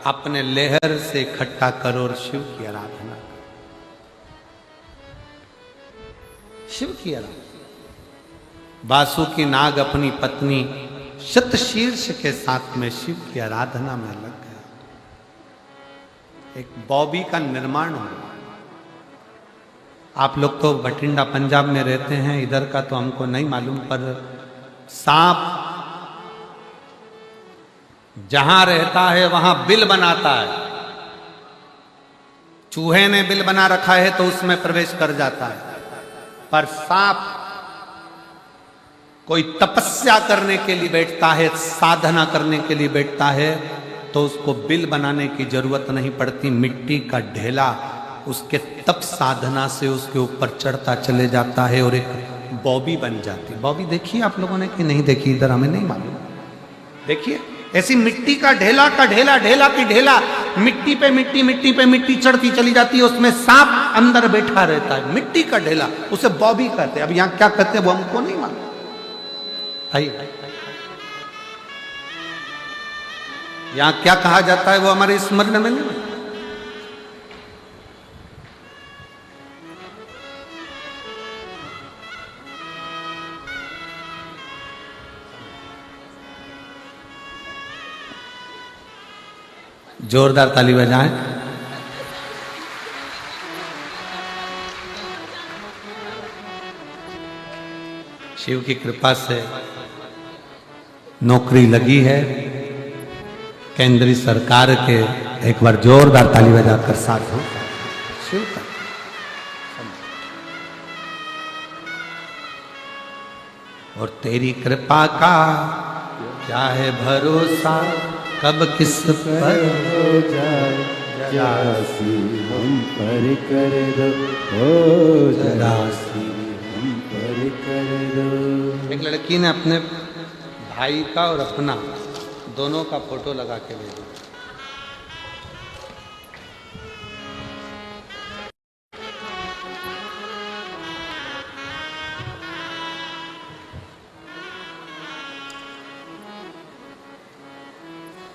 अपने लेहर से इकट्ठा करो और शिव की आराधना करो। शिव की आराधना। वासुकी नाग अपनी पत्नी शतशीर्ष के साथ में शिव की आराधना में लग गया। एक बॉबी का निर्माण हुआ। आप लोग तो बठिंडा पंजाब में रहते हैं, इधर का तो हमको नहीं मालूम, पर सांप जहां रहता है वहां बिल बनाता है। चूहे ने बिल बना रखा है तो उसमें प्रवेश कर जाता है, पर सांप कोई तपस्या करने के लिए बैठता है, साधना करने के लिए बैठता है, तो उसको बिल बनाने की जरूरत नहीं पड़ती। मिट्टी का ढेला उसके तप साधना से उसके ऊपर चढ़ता चले जाता है और एक बॉबी बन जाती। बॉबी देखिए आप लोगों ने कि नहीं देखी? इधर हमें नहीं मालूम। देखिए ऐसी मिट्टी का ढेला ढेला की ढेला, मिट्टी पे मिट्टी चढ़ती चली जाती है, उसमें सांप अंदर बैठा रहता है। मिट्टी का ढेला, उसे बॉबी कहते हैं। अब यहाँ क्या कहते हैं वो हमको नहीं मालूम। आइए यहाँ क्या कहा जाता है वो हमारे स्मरण में नहीं। जोरदार ताली बजाएं। शिव की कृपा से नौकरी लगी है केंद्रीय सरकार के। एक बार जोरदार ताली बजाकर साथ हो शिव का। और तेरी कृपा का क्या है भरोसा, कब किस पर हो जाए जरासी हम पर कर दो, हो जरासी हम पर कर दो। एक लड़की ने अपने भाई का और अपना दोनों का फोटो लगा के भेजा।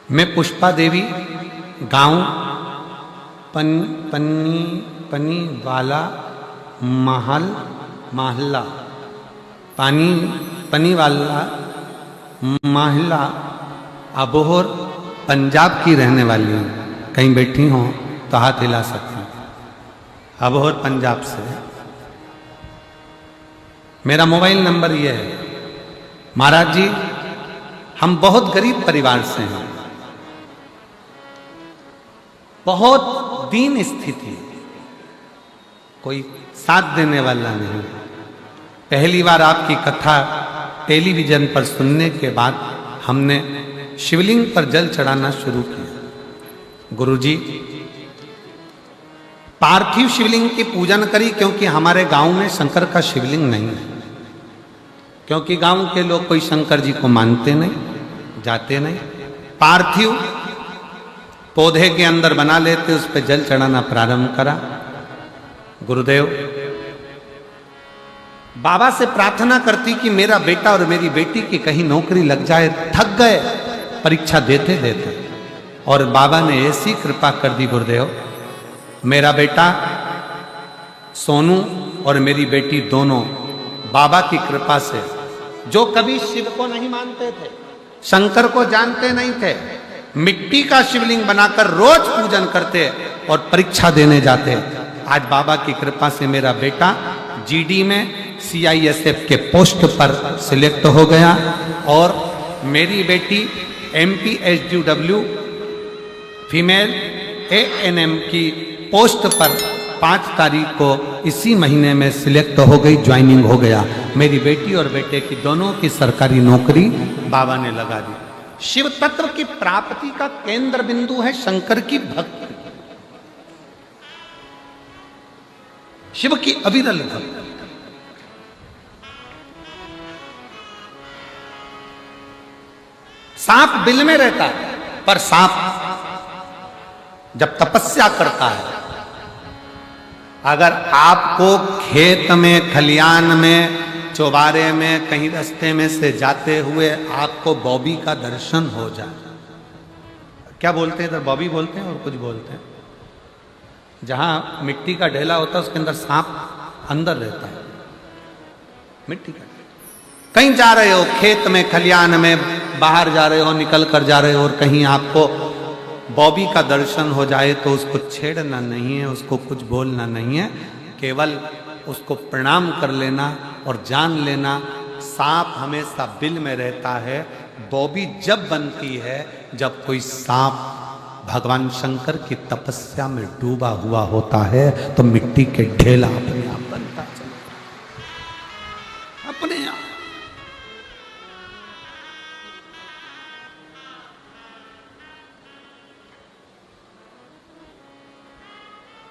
मैं पुष्पा देवी, गांव पनी वाला महल्ला पनी वाला महल्ला अबोहर पंजाब की रहने वाली हूँ। कहीं बैठी हो तो हाथ हिला सकती हूँ। अबोहर पंजाब से। मेरा मोबाइल नंबर ये है। महाराज जी, हम बहुत गरीब परिवार से हैं, बहुत दीन स्थिति, कोई साथ देने वाला नहीं। पहली बार आपकी कथा टेलीविजन पर सुनने के बाद हमने शिवलिंग पर जल चढ़ाना शुरू किया। गुरुजी, पार्थिव शिवलिंग की पूजन करी, क्योंकि हमारे गांव में शंकर का शिवलिंग नहीं है। क्योंकि गांव के लोग कोई शंकर जी को मानते नहीं, जाते नहीं। पार्थिव पौधे के अंदर बना लेते, उस पर जल चढ़ाना प्रारंभ करा। गुरुदेव, बाबा से प्रार्थना करती कि मेरा बेटा और मेरी बेटी की कहीं नौकरी लग जाए। थक गए परीक्षा देते देते, और बाबा ने ऐसी कृपा कर दी गुरुदेव, मेरा बेटा सोनू और मेरी बेटी दोनों बाबा की कृपा से, जो कभी शिव को नहीं मानते थे, शंकर को जानते नहीं थे, मिट्टी का शिवलिंग बनाकर रोज पूजन करते और परीक्षा देने जाते। आज बाबा की कृपा से मेरा बेटा जीडी में CISF के पोस्ट पर सिलेक्ट हो गया, और मेरी बेटी MPSW फीमेल ANM की पोस्ट पर 5 तारीख को इसी महीने में सिलेक्ट हो गई, ज्वाइनिंग हो गया। मेरी बेटी और बेटे की दोनों की सरकारी नौकरी बाबा ने लगा दी। शिव तत्व की प्राप्ति का केंद्र बिंदु है शंकर की भक्ति, शिव की अविरल भक्ति। सांप बिल में रहता है, पर सांप जब तपस्या करता है, अगर आपको खेत में, खलियान में, चौबारे में, कहीं रास्ते में से जाते हुए आपको बॉबी का दर्शन हो जाए, क्या बोलते हैं इधर, बॉबी बोलते हैं और कुछ बोलते हैं, जहां मिट्टी का ढेला होता है उसके अंदर सांप अंदर रहता है, मिट्टी का। कहीं जा रहे हो, खेत में, खलियान में, बाहर जा रहे हो, निकल कर जा रहे हो, और कहीं आपको बॉबी का दर्शन हो जाए तो उसको छेड़ना नहीं है, उसको कुछ बोलना नहीं है, केवल उसको प्रणाम कर लेना और जान लेना सांप हमेशा बिल में रहता है। बॉबी जब बनती है जब कोई सांप भगवान शंकर की तपस्या में डूबा हुआ होता है, तो मिट्टी के ढेला अपने आप बनता चलता अपने आप।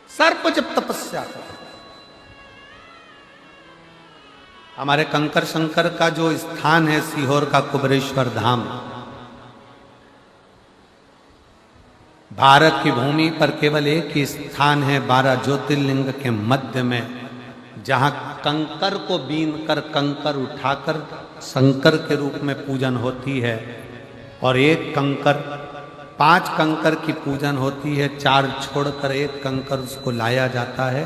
सर्प जब तपस्या करता, हमारे कंकर शंकर का जो स्थान है सीहोर का कुबरेश्वर धाम, भारत की भूमि पर केवल एक ही स्थान है 12 ज्योतिर्लिंग के मध्य में, जहां कंकर को बीन कर, कंकर उठाकर शंकर के रूप में पूजन होती है, और एक कंकर, 5 कंकर की पूजन होती है, 4 छोड़कर एक कंकर उसको लाया जाता है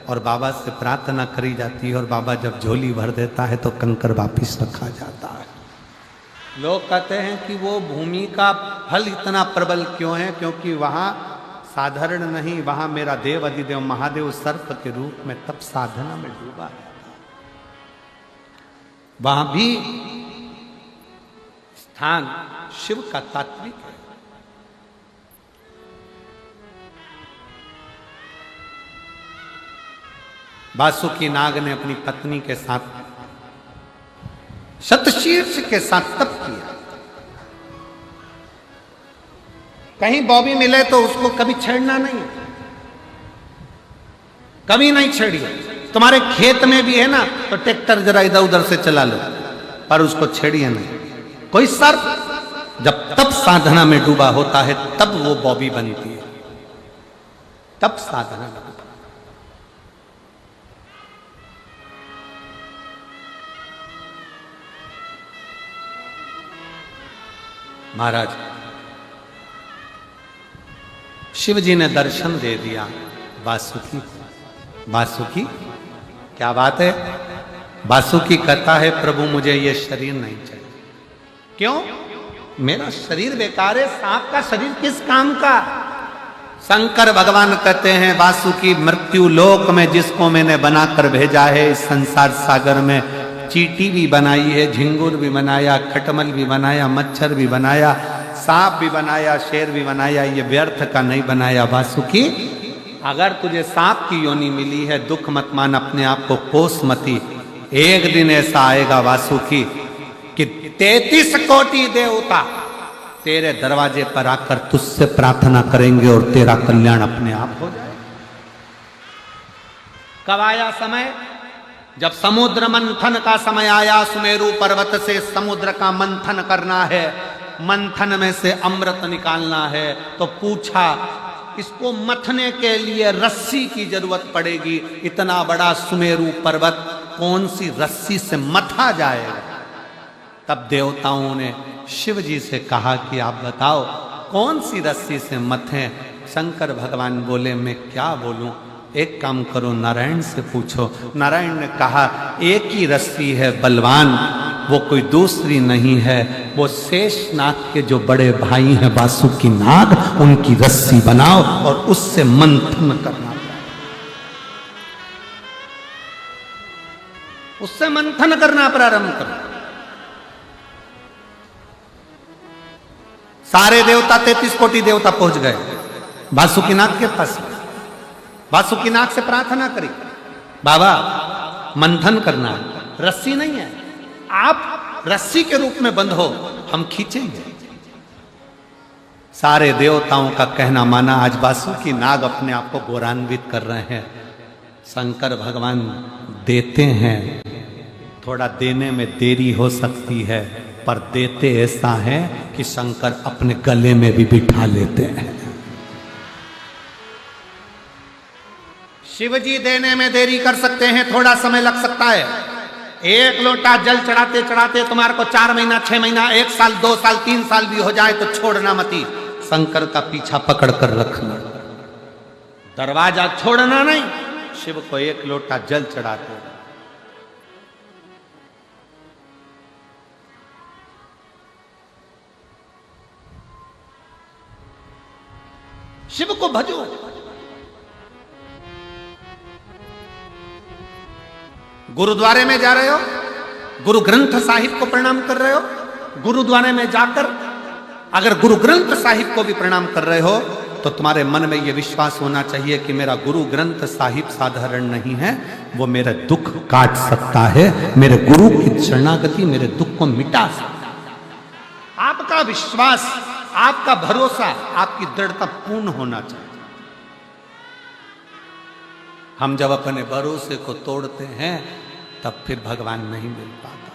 और बाबा से प्रार्थना करी जाती है, और बाबा जब झोली भर देता है तो कंकर वापिस रखा जाता है। लोग कहते हैं कि वो भूमि का फल इतना प्रबल क्यों है, क्योंकि वहां साधारण नहीं, वहां मेरा देव अधिदेव महादेव सर्प के रूप में तप साधना में डूबा है। वहां भी स्थान शिव का तात्विक है। वासुकी नाग ने अपनी पत्नी के साथ, शतशीर्ष के साथ तप किया। कहीं बॉबी मिले तो उसको कभी छेड़ना नहीं, कभी नहीं छेड़िए। तुम्हारे खेत में भी है ना तो ट्रैक्टर जरा इधर उधर से चला लो, पर उसको छेड़िए नहीं। कोई सर्प जब तप साधना में डूबा होता है तब वो बॉबी बनती है, तप साधना में। महाराज शिव जी ने दर्शन दे दिया वासुकी। वासुकी क्या बात है, वासुकी कहता है प्रभु मुझे ये शरीर नहीं चाहिए। क्यों? मेरा शरीर बेकार है, सांप का शरीर किस काम का? शंकर भगवान कहते हैं वासुकी मृत्यु लोक में जिसको मैंने बनाकर भेजा है, इस संसार सागर में चींटी भी बनाई है, झिंगुर भी बनाया, खटमल भी बनाया, मच्छर भी बनाया, सांप भी बनाया, शेर भी बनाया, ये व्यर्थ का नहीं बनाया। वासुकी अगर तुझे सांप की योनि मिली है, दुख मत मान, अपने आप को कोस मती। एक दिन ऐसा आएगा वासुकी कि 33 कोटि देवता तेरे दरवाजे पर आकर तुझसे प्रार्थना करेंगे और तेरा कल्याण अपने आप हो जाएगा। कब आया समय? जब समुद्र मंथन का समय आया, सुमेरु पर्वत से समुद्र का मंथन करना है, मंथन में से अमृत निकालना है, तो पूछा इसको मथने के लिए रस्सी की जरूरत पड़ेगी। इतना बड़ा सुमेरु पर्वत कौन सी रस्सी से मथा जाएगा? तब देवताओं ने शिव जी से कहा कि आप बताओ कौन सी रस्सी से मथें? शंकर भगवान बोले मैं क्या बोलूं, एक काम करो नारायण से पूछो। नारायण ने कहा एक ही रस्सी है बलवान, वो कोई दूसरी नहीं है, वो शेषनाग के जो बड़े भाई हैं वासुकी नाग, उनकी रस्सी बनाओ और उससे मंथन करना, उससे मंथन करना प्रारंभ करो। सारे देवता 33 कोटि देवता पहुंच गए वासुकी नाग के पास। वासुकीनाथ से प्रार्थना करी, बाबा मंथन करना, रस्सी नहीं है, आप रस्सी के रूप में बंध हो, हम खींचेंगे। सारे देवताओं का कहना माना, आज वासुकी नाग अपने आप को गौरवान्वित कर रहे हैं। शंकर भगवान देते हैं, थोड़ा देने में देरी हो सकती है, पर देते ऐसा है कि शंकर अपने गले में भी बिठा लेते हैं। शिव जी देने में देरी कर सकते हैं, थोड़ा समय लग सकता है। एक लोटा जल चढ़ाते चढ़ाते तुम्हारे को 4 महीना, 6 महीना, 1 साल, 2 साल, 3 साल भी हो जाए तो छोड़ना मती, शंकर का पीछा पकड़ कर रखना, दरवाजा छोड़ना नहीं। शिव को 1 लोटा जल चढ़ाते, शिव को भजो। गुरुद्वारे में जा रहे हो, गुरु ग्रंथ साहिब को प्रणाम कर रहे हो, गुरुद्वारे में जाकर अगर गुरु ग्रंथ साहिब को भी प्रणाम कर रहे हो तो तुम्हारे मन में यह विश्वास होना चाहिए कि मेरा गुरु ग्रंथ साहिब साधारण नहीं है, वो मेरा दुख काट सकता है, मेरे गुरु की शरणागति मेरे दुख को मिटा सकता है। आपका विश्वास, आपका भरोसा, आपकी दृढ़ता पूर्ण होना चाहिए। हम जब अपने भरोसे को तोड़ते हैं तब फिर भगवान नहीं मिल पाता।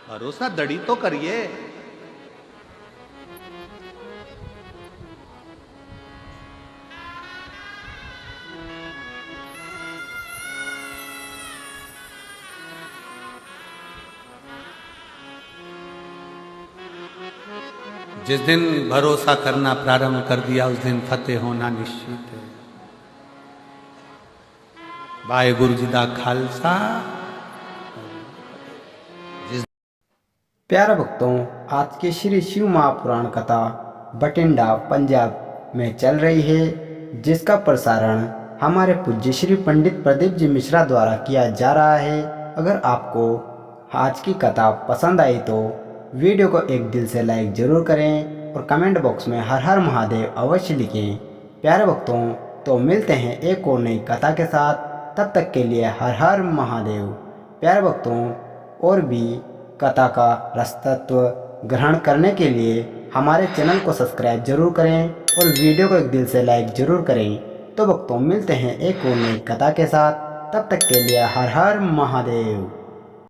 भरोसा दड़ी तो करिए। जिस दिन भरोसा करना प्रारंभ कर दिया उस दिन फतेह होना निश्चित है। वाहेगुरु जी दा खालसा। प्यारे भक्तों, आज की श्री शिव महापुराण कथा बठिंडा पंजाब में चल रही है, जिसका प्रसारण हमारे पूज्य श्री पंडित प्रदीप जी मिश्रा द्वारा किया जा रहा है। अगर आपको आज की कथा पसंद आई तो वीडियो को एक दिल से लाइक जरूर करें और कमेंट बॉक्स में हर हर महादेव अवश्य लिखें। प्यारे भक्तों, तो मिलते हैं एक और नई कथा के साथ, तब तक के लिए हर हर महादेव। प्यारे भक्तों, और भी कथा का रसतत्व ग्रहण करने के लिए हमारे चैनल को सब्सक्राइब जरूर करें और वीडियो को एक दिल से लाइक जरूर करें। तो भक्तों, मिलते हैं एक और नई कथा के साथ, तब तक के लिए हर हर महादेव।